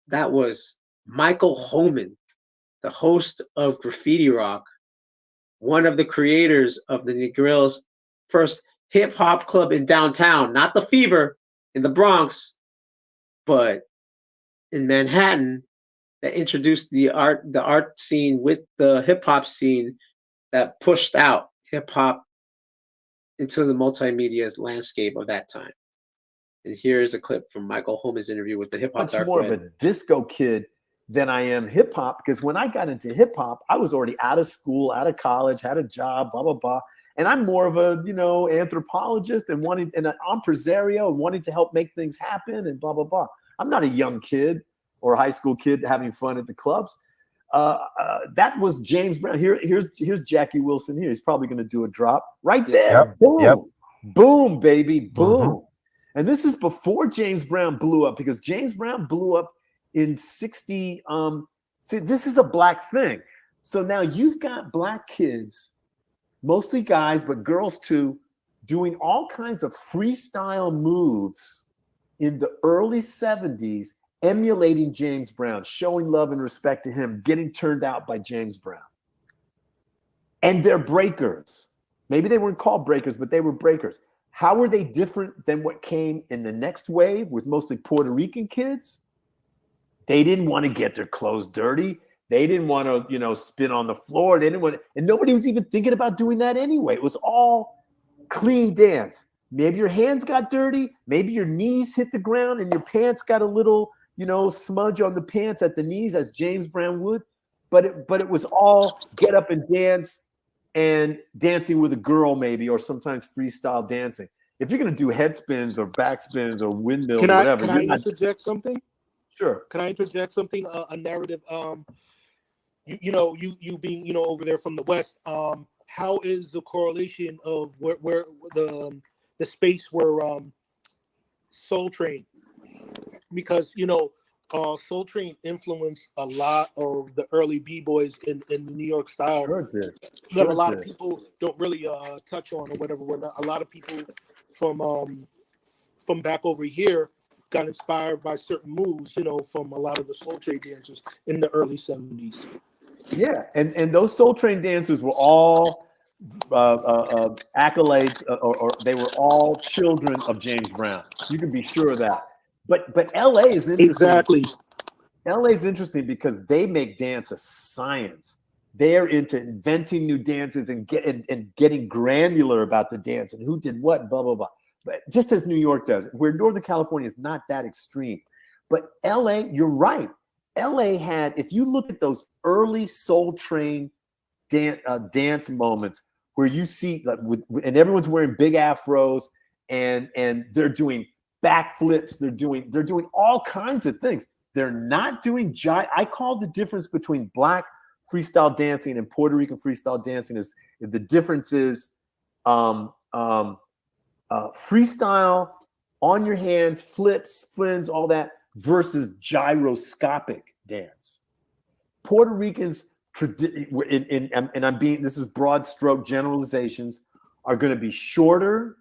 that was Michael Holman, the host of Graffiti Rock, one of the creators of the Negrill's first hip hop club in downtown, not the Fever in the Bronx, but in Manhattan, that introduced the art scene with the hip hop scene, that pushed out hip hop into the multimedia landscape of that time. And here's a clip from Michael Holman's interview with the Hip Hop Much Dark more Web. of a disco kid than I am hip hop, because when I got into hip hop, I was already out of school, out of college, had a job, blah blah blah. And I'm more of a anthropologist and an impresario and wanting to help make things happen and blah blah blah. I'm not a young kid or a high school kid having fun at the clubs. That was James Brown. Here's Jackie Wilson here. He's probably going to do a drop right there. Yep, Boom, yep. Boom, baby, boom. And this is before James Brown blew up, because James Brown blew up in 60. See, this is a black thing. So now you've got black kids, mostly guys, but girls too, doing all kinds of freestyle moves in the early 70s, emulating James Brown, showing love and respect to him, getting turned out by James Brown. And they're breakers. Maybe they weren't called breakers, but they were breakers. How were they different than what came in the next wave with mostly Puerto Rican kids? They didn't want to get their clothes dirty. They didn't want to, spin on the floor. They didn't want to, and nobody was even thinking about doing that anyway. It was all clean dance. Maybe your hands got dirty. Maybe your knees hit the ground and your pants got a little, smudge on the pants at the knees, as James Brown would. But it was all get up and dance, and dancing with a girl maybe, or sometimes freestyle dancing. If you're going to do head spins or back spins or windmills or whatever. Can I interject something? Sure. Can I interject something? A narrative. You being over there from the West. How is the correlation of where the space where Soul Train? Because Soul Train influenced a lot of the early b-boys in the New York style. Sure did. That a lot of people don't really touch on or whatever. A lot of people from back over here got inspired by certain moves, from a lot of the Soul Train dancers in the early 70s. Yeah, and those Soul Train dancers were all accolades, or they were all children of James Brown. You can be sure of that. But LA is interesting. Exactly. LA is interesting because they make dance a science. They're into inventing new dances and getting granular about the dance and who did what and blah blah blah. But just as New York does, where Northern California is not that extreme. But LA, you're right. LA had, if you look at those early Soul Train dance moments where you see and everyone's wearing big afros and they're doing backflips, they're doing all kinds of things. They're not doing I call the difference between black freestyle dancing and Puerto Rican freestyle dancing is the difference is freestyle on your hands, flips, spins, all that, versus gyroscopic dance. Puerto Ricans, and this is broad stroke generalizations, are going to be shorter,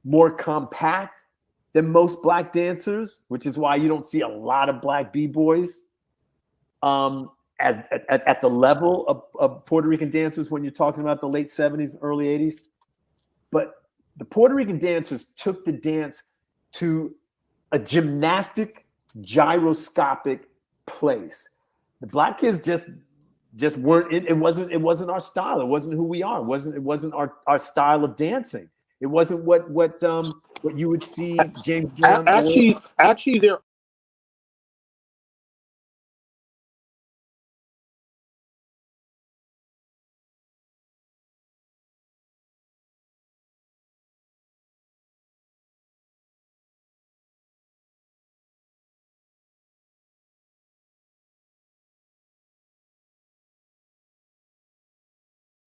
more compact than most black dancers, which is why you don't see a lot of black b-boys at the level of Puerto Rican dancers when you're talking about the late 70s, early 80s. But the Puerto Rican dancers took the dance to a gymnastic, gyroscopic place. The black kids just weren't. It wasn't our style. It wasn't who we are. It wasn't our style of dancing. It wasn't what you would see James Brown. Actually, there.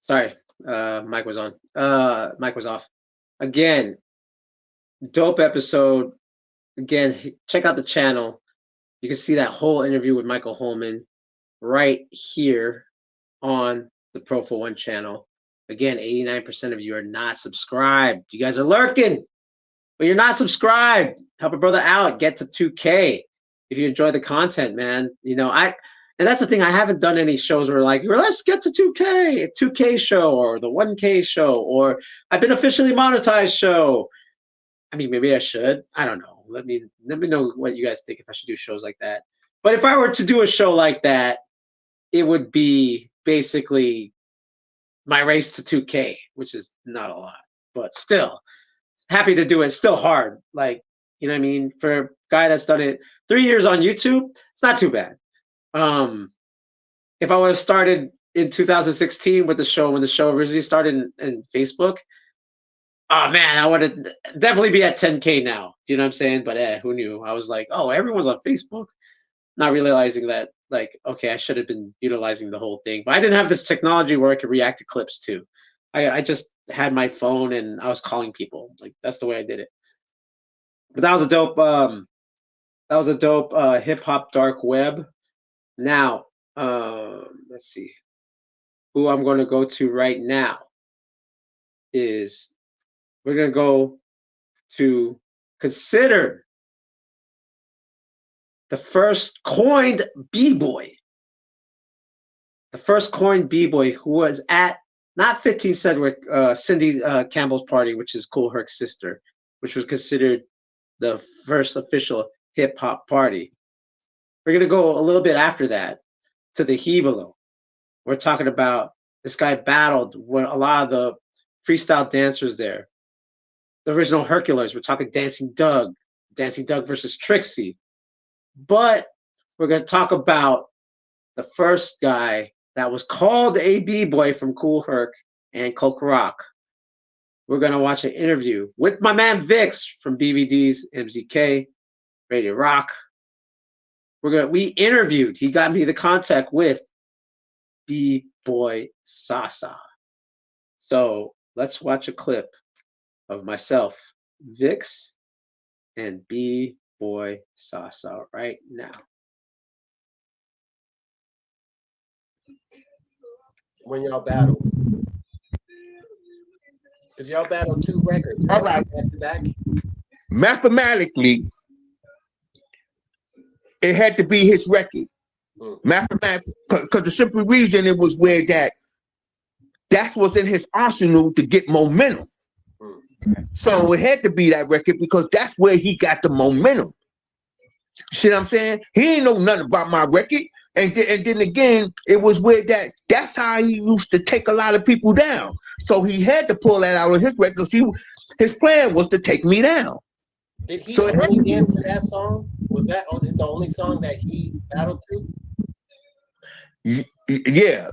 Sorry, mic was on. Mic was off. again, dope episode. Again, check out the channel. You can see that whole interview with Michael Holman right here on the Pro for One channel. Again, 89% of you are not subscribed. You guys are lurking, but you're not subscribed. Help a brother out. Get to 2K if you enjoy the content, man. You know, and that's the thing. I haven't done any shows where like, let's get to 2K, a 2K show or the 1K show, or I've been officially monetized show. I mean, maybe I should. I don't know. Let me know what you guys think if I should do shows like that. But if I were to do a show like that, it would be basically my race to 2K, which is not a lot, but still happy to do it. It's still hard. Like, you know what I mean? For a guy that's done it 3 years on YouTube, it's not too bad. If I would have started in 2016 with the show, when the show originally started in Facebook, oh man, I would have definitely be at 10K now. Do you know what I'm saying? But who knew? I was like, oh, everyone's on Facebook. Not realizing that, like, okay, I should have been utilizing the whole thing. But I didn't have this technology where I could react to clips too. I just had my phone and I was calling people. Like, that's the way I did it. But that was a dope hip hop dark web. Now, let's see. Who I'm going to go to right now is we're going to go to consider the first coined B-boy. The first coined B-boy who was at not 15 Sedgwick, Cindy Campbell's party, which is Kool Herc's sister, which was considered the first official hip hop party. We're going to go a little bit after that to the Hevalo. We're talking about this guy battled with a lot of the freestyle dancers there. The original Herculers, we're talking Dancing Doug versus Trixie. But we're going to talk about the first guy that was called a B-boy from Kool Herc and Coke Rock. We're going to watch an interview with my man Vix from BVD's MZK, Radio Rock. We interviewed, he got me the contact with B-boy Sasa. So let's watch a clip of myself, Vix, and B-boy Sasa right now. When y'all battled, because y'all battled 2 records, right? All right. Back to back. Mathematically, it had to be his record. Mathematics, because the simple reason it was where that's what's in his arsenal to get momentum. So it had to be that record because that's where he got the momentum. See what I'm saying? He ain't know nothing about my record. And then again, it was where that's how he used to take a lot of people down. So he had to pull that out of his record because his plan was to take me down. Did he only dance to that song? Was that the only song that he battled to? Yeah.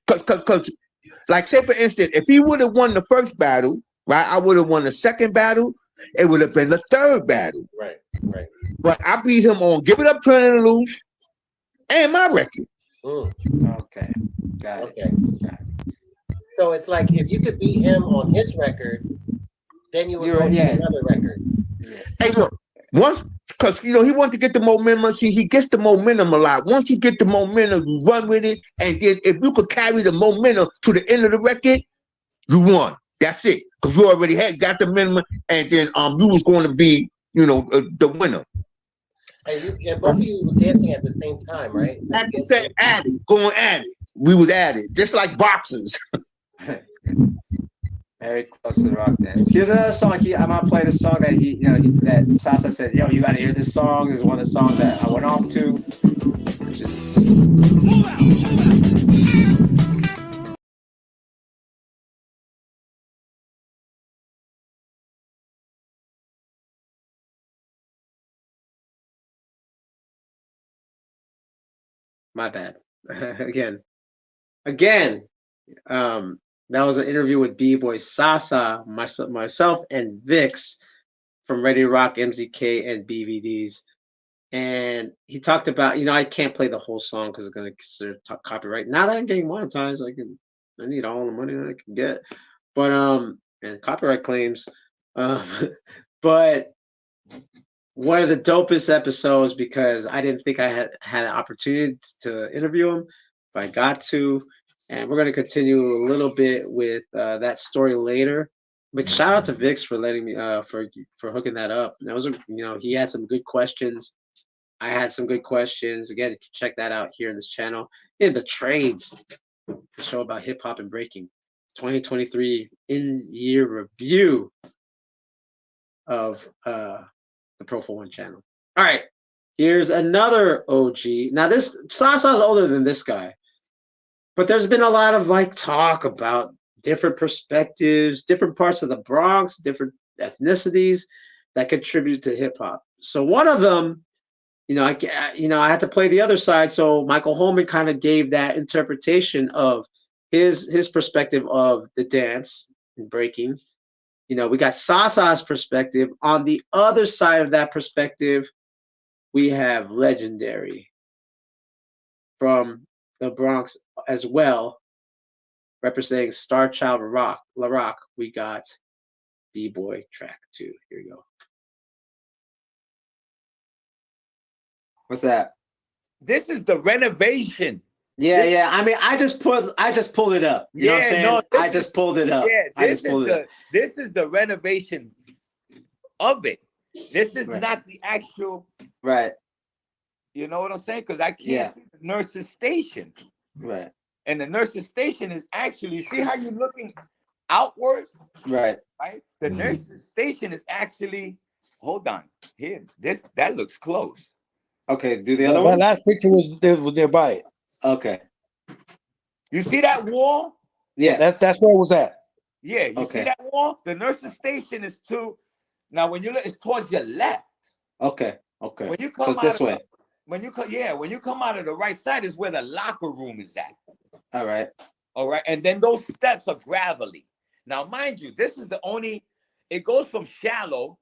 Because like say for instance, if he would have won the first battle, right, I would have won the second battle. It would have been the third battle. Right. But I beat him on Give It Up, Turn It Loose, and my record. Okay, got it. Okay. So it's like if you could beat him on his record, then you would go to another record. Yeah. Hey, look, because he wanted to get the momentum. See, he gets the momentum a lot. Once you get the momentum, you run with it, and then if you could carry the momentum to the end of the record, you won. That's it. Because you already got the minimum, and then you was going to be, the winner. And both of you were dancing at the same time, right? At the same, going at it. We was at it, just like boxers. Very close to the rock dance. Here's another song. I'm gonna play the song that that Sasa said, "Yo, you gotta hear this song." This is one of the songs that I went off to. Which is my bad. Again. That was an interview with B-Boy Sasa, myself, and Vix from Ready to Rock, MZK, and BVDs. And he talked about, I can't play the whole song because it's going to consider copyright. Now that I'm getting monetized, I need all the money that I can get. But and copyright claims. But one of the dopest episodes, because I didn't think I had an opportunity to interview him, but I got to, and we're going to continue a little bit with that story later. But shout out to Vix for letting me for hooking that up. That was he had some good questions. I had some good questions. Again, you can check that out here in this channel. In the trades, the show about hip hop and breaking, 2023 in-year review of the Pro for One channel. All right, here's another OG. Now this Sasa's older than this guy, but there's been a lot of like talk about different perspectives, different parts of the Bronx, different ethnicities that contribute to hip hop. So one of them, I had to play the other side. So Michael Holman kind of gave that interpretation of his perspective of the dance and breaking. We got Sasa's perspective. On the other side of that perspective, we have Legendary from the Bronx as well, representing Star Child LaRock. We got B-Boy Track 2. Here you go. What's that? This is the renovation. Yeah. I mean, I just pulled it up. You know what I'm saying? No, I just pulled it up. Yeah, this is the renovation of it. This is not the actual. Right. You know what I'm saying? Because I can't see the nurse's station. Right. And the nurse's station is actually, see how you're looking outward? Right. Right. The nurse's station is actually. Hold on. Here, that looks close. Okay. Do the other one. That last picture was nearby it. Okay. You see that wall? Yeah. That's where it was at. Yeah. You see that wall? The nurse's station is now when you look, it's towards your left. Okay. When you come so this way. When you come out of the right side is where the locker room is at. All right. And then those steps are gravelly. Now, mind you, this is it goes from shallow,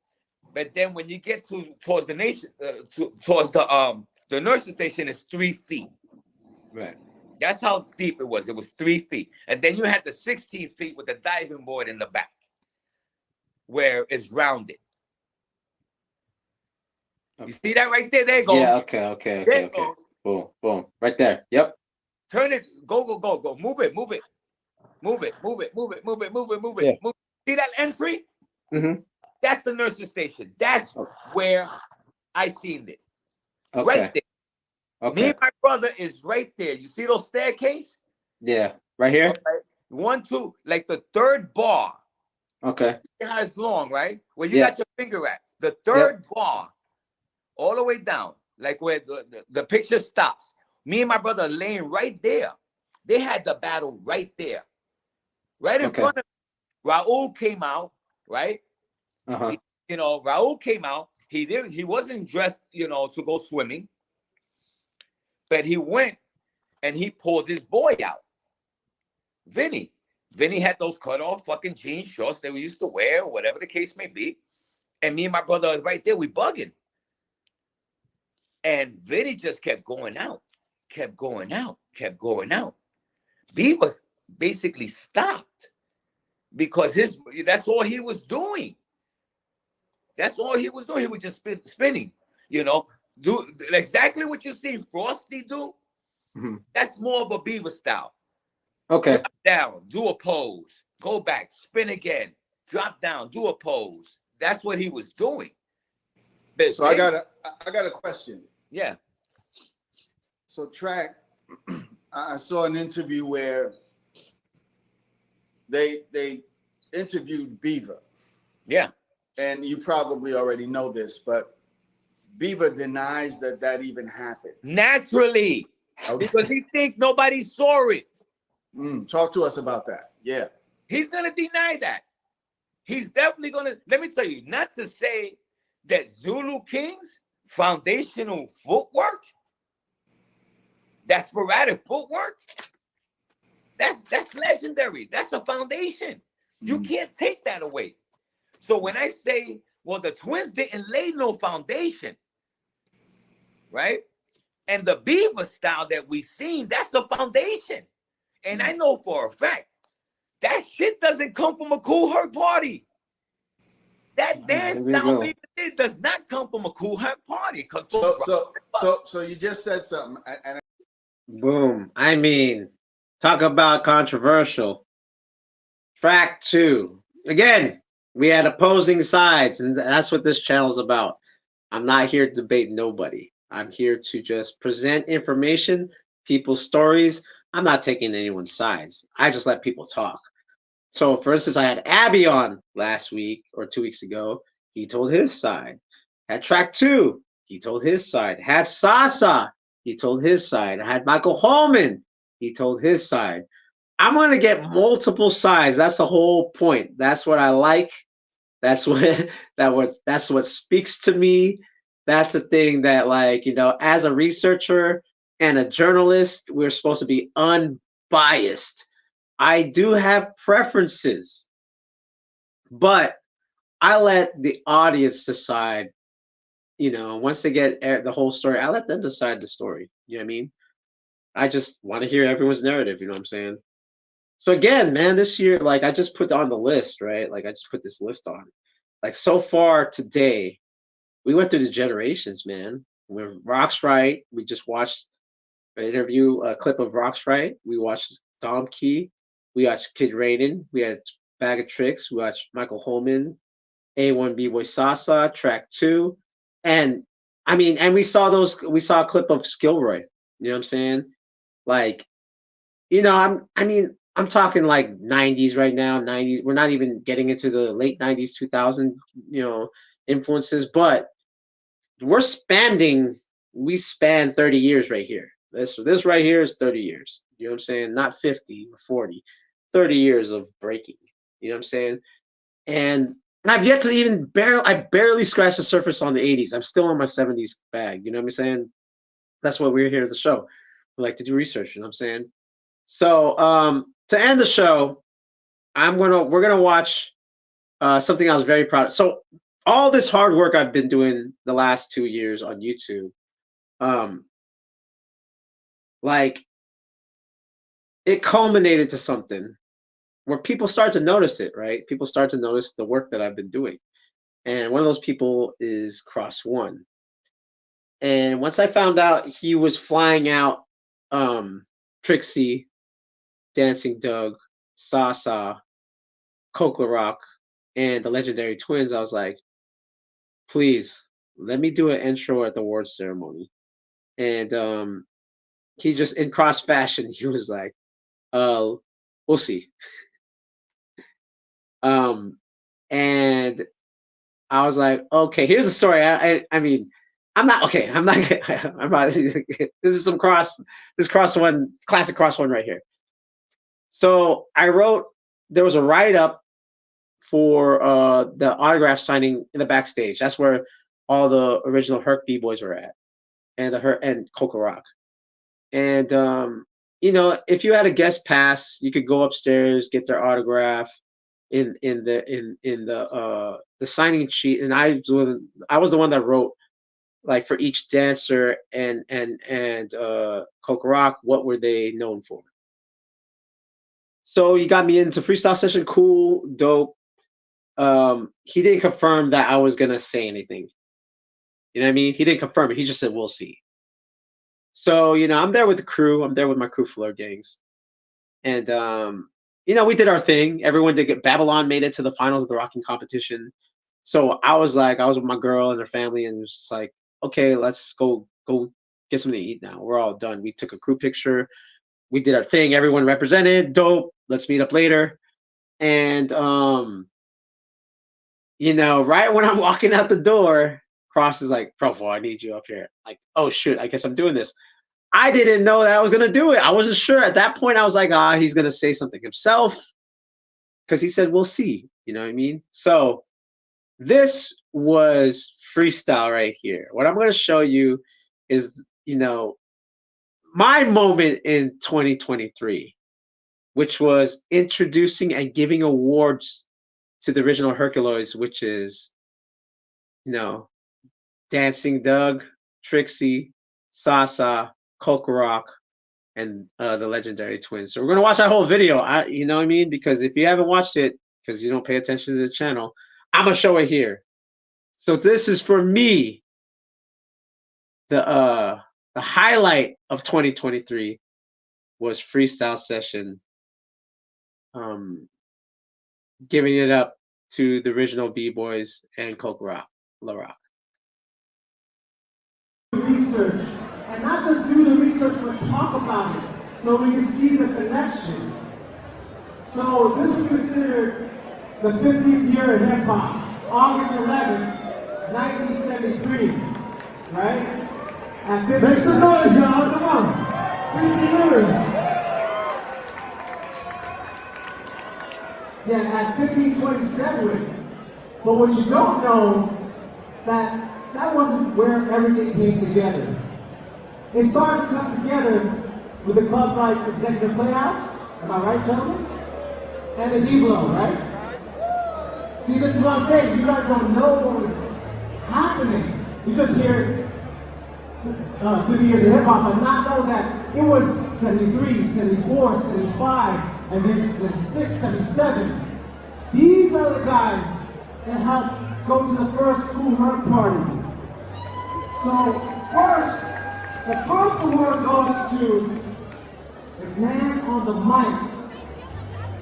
but then when you get towards the nurse's station, it's 3 feet. Right. That's how deep it was. It was 3 feet. And then you had the 16 feet with the diving board in the back where it's rounded. Okay. You see that right there? There it goes. Yeah, okay. Boom. Right there. Yep. Turn it. Go. Move it. Yeah. See that entry? Mm-hmm. That's the nurse's station. That's where I seen it. Okay. Right there. Okay. Me and my brother is right there. You see those staircase? Yeah. Right here? Okay. 1, 2, like the third bar. Okay. See how it's long, right? Where you got your finger at. The third bar, all the way down, like where the picture stops. Me and my brother laying right there. They had the battle right there. Right in front of me. Raul came out, right? Uh-huh. Raul came out. He wasn't dressed, to go swimming. But he went and he pulled his boy out. Vinny had those cut off fucking jean shorts that we used to wear, whatever the case may be. And me and my brother are right there, we bugging. And Vinny just kept going out. Beaver basically stopped because that's all he was doing. He was just spinning, do exactly what you see Frosty do. Mm-hmm. That's more of a Beaver style. Okay. Drop down, do a pose, go back, spin again, drop down, do a pose. That's what he was doing. But so I got a question. Yeah. So Track, I saw an interview where they interviewed Beaver. Yeah. And you probably already know this, but Beaver denies that even happened. Naturally, because he think nobody saw it. Talk to us about that. Yeah. He's going to deny that. He's definitely going to, let me tell you, not to say that Zulu King's foundational footwork, that sporadic footwork, that's legendary. That's a foundation. You can't take that away. So when I say, well, the Twins didn't lay no foundation, right? And the Beaver style that we seen, that's a foundation. And I know for a fact, that shit doesn't come from a Cool Herc party. That dance style Beaver did does not come from a Cool Herc party. So you just said something, and boom. I mean, talk about controversial. Track 2. Again, we had opposing sides, and that's what this channel is about. I'm not here to debate nobody. I'm here to just present information, people's stories. I'm not taking anyone's sides. I just let people talk. So, for instance, I had Abby on last week or 2 weeks ago. He told his side. Had track 2. He told his side. Had Sasa. He told his side. I had Michael Holman. He told his side. I'm going to get multiple sides. That's the whole point. That's what I like. That's what speaks to me. That's the thing that, like, you know, as a researcher and a journalist, we're supposed to be unbiased. I do have preferences, but I let the audience decide. You know, once they get the whole story, I let them decide the story. You know what I mean? I just want to hear everyone's narrative. You know what I'm saying? So again, man, this year, like, I just put on the list, right? Like, I just put this list on. Like, so far today, we went through the generations, man. With Rock's Right, we just watched an interview, a clip of Rock's Right. We watched Dom Key. We watched Kid Raiden. We had Bag of Tricks. We watched Michael Holman, A1 B-Boy Sasa, track 2. And I mean, and we saw a clip of Skilroy. You know what I'm saying? Like, you know, I'm talking like 90s right now, 90s. We're not even getting into the late 90s, 2000, you know, influences, but we span 30 years right here. This right here is 30 years. You know what I'm saying? Not 50 or 40, 30 years of breaking. You know what I'm saying? And I've yet to even I barely scratched the surface on the 80s. I'm still on my 70s bag. You know what I'm saying? That's why we're here at the show. We like to do research, you know what I'm saying? So to end the show, we're gonna watch something I was very proud of. So all this hard work I've been doing the last 2 years on YouTube, like, it culminated to something where people start to notice it, right? People start to notice the work that I've been doing. And one of those people is Cross One. And once I found out he was flying out Trixie, Dancing Doug, Sasa, Coco Rock, and the Legendary Twins, I was like, please, let me do an intro at the awards ceremony. And he just, in Cross fashion, he was like, we'll see. And I was like, okay, here's the story. I mean, I'm not okay. I'm not. This is some Cross One, classic Cross One right here. So there was a write up for the autograph signing in the backstage. That's where all the original Herc B-boys were at, and Coco Rock. And you know, if you had a guest pass, you could go upstairs, get their autograph in the signing sheet. And I was the one that wrote, like, for each dancer and Coco Rock, what were they known for. So you got me into freestyle session, cool, dope. He didn't confirm that I was gonna say anything. You know what I mean? He didn't confirm it. He just said, we'll see. So, you know, I'm there with the crew. I'm there with my crew, Fleur Gangs. And, you know, we did our thing. Everyone did get, Babylon made it to the finals of the rocking competition. So I was with my girl and her family, and it was just like, okay, let's go get something to eat now. We're all done. We took a crew picture. We did our thing. Everyone represented. Dope. Let's meet up later. And, you know, right when I'm walking out the door, Cross is like, Profo, I need you up here. Like, oh, shoot, I guess I'm doing this. I didn't know that I was going to do it. I wasn't sure. At that point, I was like, he's going to say something himself, because he said, we'll see. You know what I mean? So this was freestyle right here. What I'm going to show you is, you know, my moment in 2023, which was introducing and giving awards to the original Herculoids, which is, you know, Dancing Doug, Trixie, Sasa, Coco Rock, and the Legendary Twins. So we're gonna watch that whole video. You know what I mean? Because if you haven't watched it, because you don't pay attention to the channel, I'm gonna show it here. So this is for me the highlight of 2023 was Freestyle Session. Giving it up to the original B-Boys and Coke Rock, La Rock. Research, and not just do the research, but talk about it so we can see the connection. So this is considered the 50th year of hip hop, August 11th, 1973, right? At 50, make some noise, y'all, come on. 50 years. Yeah, at 1527. But what you don't know, that wasn't where everything came together. It started to come together with the clubs like Executive Playhouse, am I right, gentlemen? And the Evlo, right? See, this is what I'm saying. You guys don't know what was happening. You just hear 50 years of hip hop, but not know that it was 73, 74, 75, and then 76, 77. These are the guys that helped go to the first Kool Herc parties. So the first award goes to the man on the mic.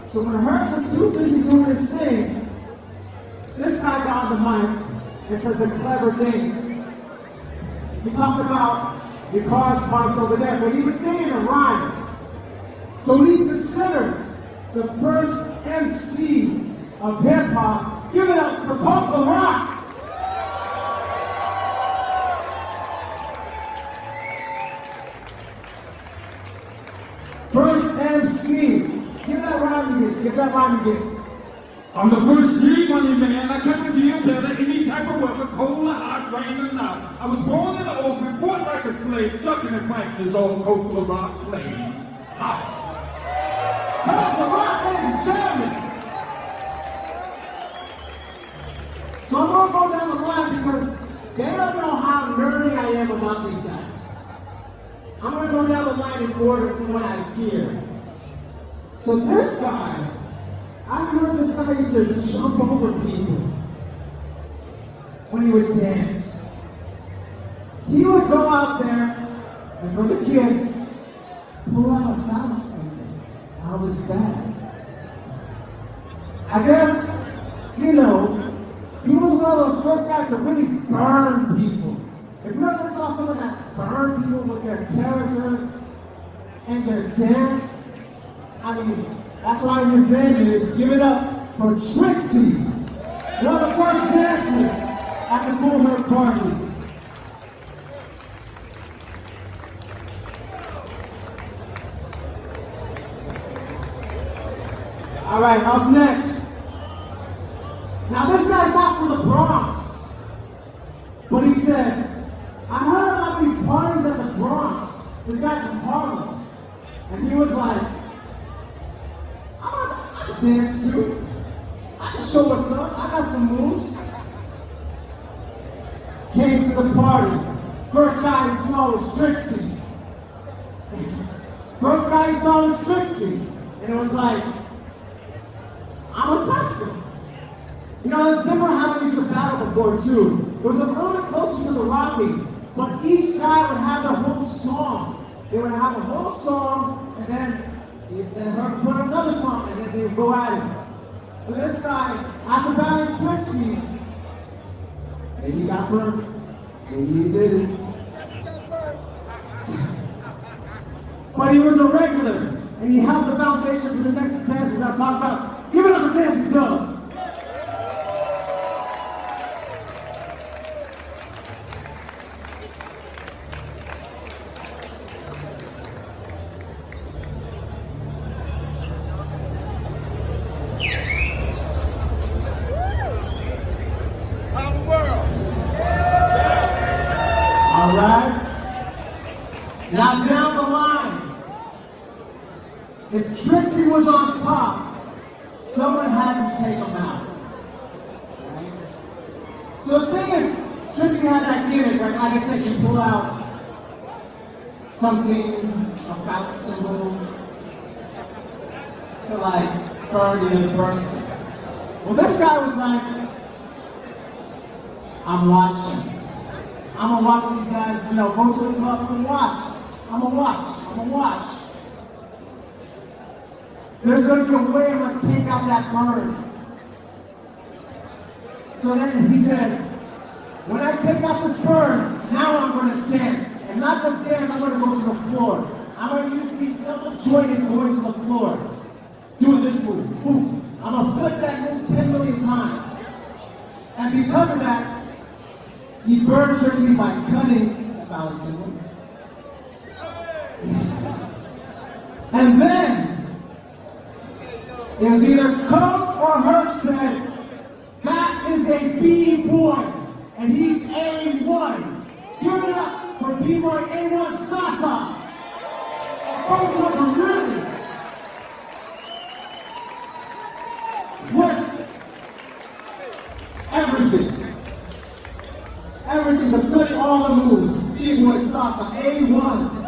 So when Herc was too busy doing his thing, this guy got on the mic and said some clever things. He talked about your car's parked over there, but he was singing a rhyme. So he's considered the first MC of hip hop. Give it up for Coke La Rock. First MC. Give that rhyme again. Give that rhyme again. I'm the first G-Money man. I come to you better any type of weather, cold or hot, rain or not. I was born in the open, fought like a slave, chucking and cranking his old Coke La Rock played. Coke La Rock, ladies and gentlemen. So I'm gonna go down the line because they don't know how nerdy I am about these guys. I'm gonna go down the line in order from what I hear. So this guy, I heard this guy used to jump over people when he would dance. He would go out there and for the kids, pull out a foul finger out of his bag. I guess, you know, he was one of those first guys to really burn people. If you ever saw someone that burned people with their character and their dance, I mean, that's why his name is Give It Up for Trixie, one of the first dancers at the Kool Herc parties. All right, up next. Now this guy's not from the Bronx, but he said, I heard about these parties at the Bronx. This guy's from Harlem, and he was like, I can dance too. I can show what's up. I got some moves. Came to the party. First guy he saw was Trixie. First guy he saw was Trixie. And it was like, I'm gonna test him. You know, it's different how they used to battle before too. It was a little bit closer to the Rocky, but each guy would have their whole song. They would have a whole song, and then Herc put another song, and then they would go at it. But this guy, after battling Trixie, maybe he got burnt, maybe he didn't. But he was a regular, and he held the foundation for the next dancers I'll talk about. Give it up for Dancing Doug. All right. Now down the line, if Trixie was on top, someone had to take him out. Right? So the thing is, Trixie had that gimmick, right? Like I said, you pull out something, a phallic symbol, to like burn the other person. Well, this guy was like, I'm watching. I'm gonna watch these guys, you know, go to the club. I'm gonna watch. I'm gonna watch. I'm gonna watch. There's gonna be a way I'm gonna take out that burn. So then he said, when I take out this burn, now I'm gonna dance. And not just dance, I'm gonna go to the floor. I'm gonna use these double jointed going to the floor. Doing this move, boom. I'm gonna flip that move 10 million times. And because of that, he burned Trixie by cutting the phallic symbol. And then, it was either Coke or Herc said, that is a B-boy, and he's A1. Give it up for B-boy A1 Sasa. Folks want to really flip everything. Everything to flip all the moves. B-boy Sasa, A1.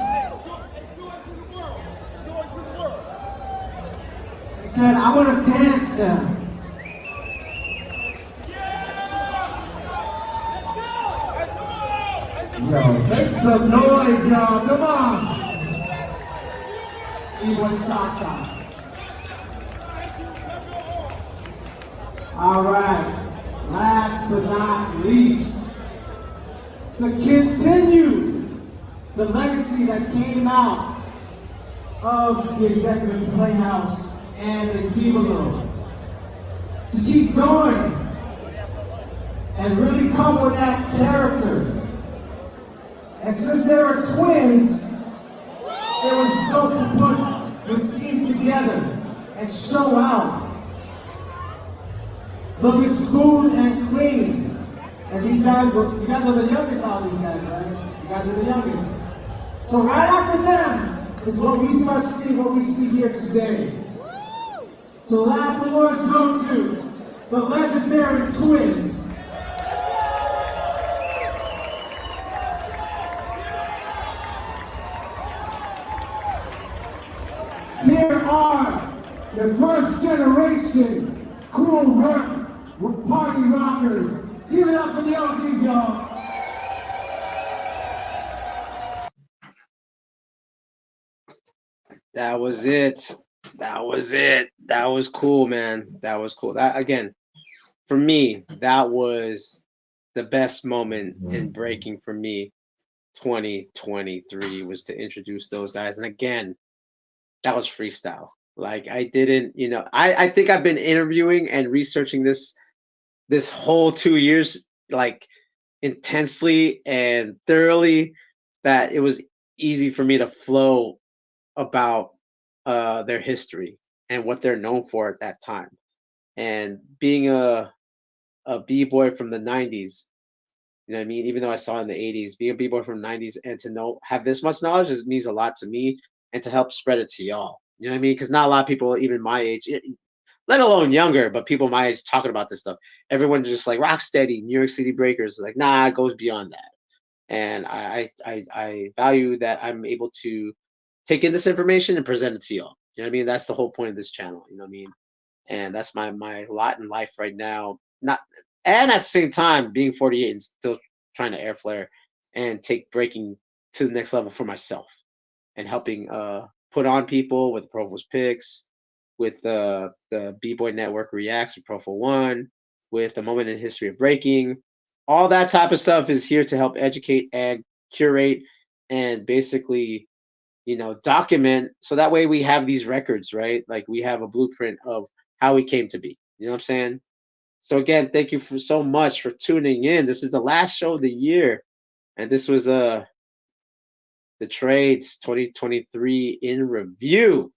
He said, I want to dance them. Yo, make some noise, y'all. Come on. B-boy Sasa. All right. Last but not least, to continue the legacy that came out of the Executive Playhouse and the Kivalo, to keep going and really come with that character. And since they were twins, it was dope to put routines together and show out. Looking smooth and clean. And these guys were, you guys are the youngest out of these guys, right? You guys are the youngest. So right after them is what we start seeing, what we see here today. So last awards go to the legendary twins. Here are the first generation cool rock party rockers. Give it up for the OGs, y'all. That was it. That was it. That was cool, man. That was cool. That, again, for me, that was the best moment in breaking for me. 2023 was to introduce those guys, and again, that was freestyle. Like, I didn't, you know, I think I've been interviewing and researching this whole 2 years, like, intensely and thoroughly, that it was easy for me to flow about their history and what they're known for at that time. And being a b-boy from the 90s, you know what I mean? Even though I saw it in the 80s, being a b-boy from the 90s and to have this much knowledge means a lot to me, and to help spread it to y'all. You know what I mean? Because not a lot of people, even my age, let alone younger, but people my age talking about this stuff. Everyone's just like Rocksteady, New York City Breakers. Like, nah, it goes beyond that. And I value that I'm able to take in this information and present it to y'all. You know what I mean? That's the whole point of this channel. You know what I mean? And that's my lot in life right now. Not, and at the same time, being 48 and still trying to air flare and take breaking to the next level for myself, and helping put on people with Profo's picks, with the B-Boy Network Reacts with Profo One, with a moment in history of breaking. All that type of stuff is here to help educate and curate and basically, you know, document, so that way we have these records, right? Like, we have a blueprint of how we came to be. You know what I'm saying? So again, thank you so much for tuning in. This is the last show of the year, and this was the Trades 2023 in review,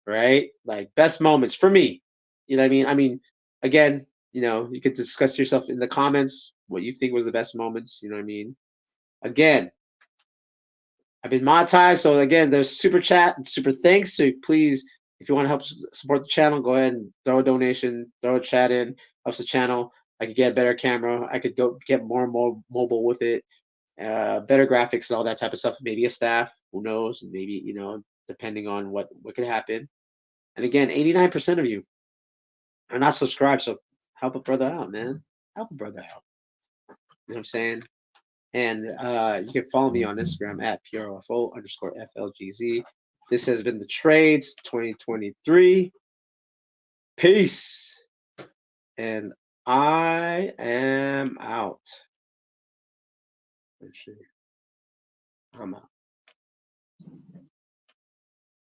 right? Like, best moments for me. You know what I mean? I mean, again, you know, you could discuss yourself in the comments what you think was the best moments. You know what I mean? Again, I've been monetized, so again, there's super chat and super thanks. So please, if you want to help support the channel, go ahead and throw a donation, throw a chat in, helps the channel. I could get a better camera. I could go get more mobile with it, better graphics and all that type of stuff. Maybe a staff, who knows? Maybe, you know, depending on what could happen. And again, 89% of you are not subscribed, so help a brother out, man. Help a brother out. know what I'm saying? And you can follow me on Instagram at PROFO_FLGZ. This has been the Trades 2023. Peace. And I am out. I'm out.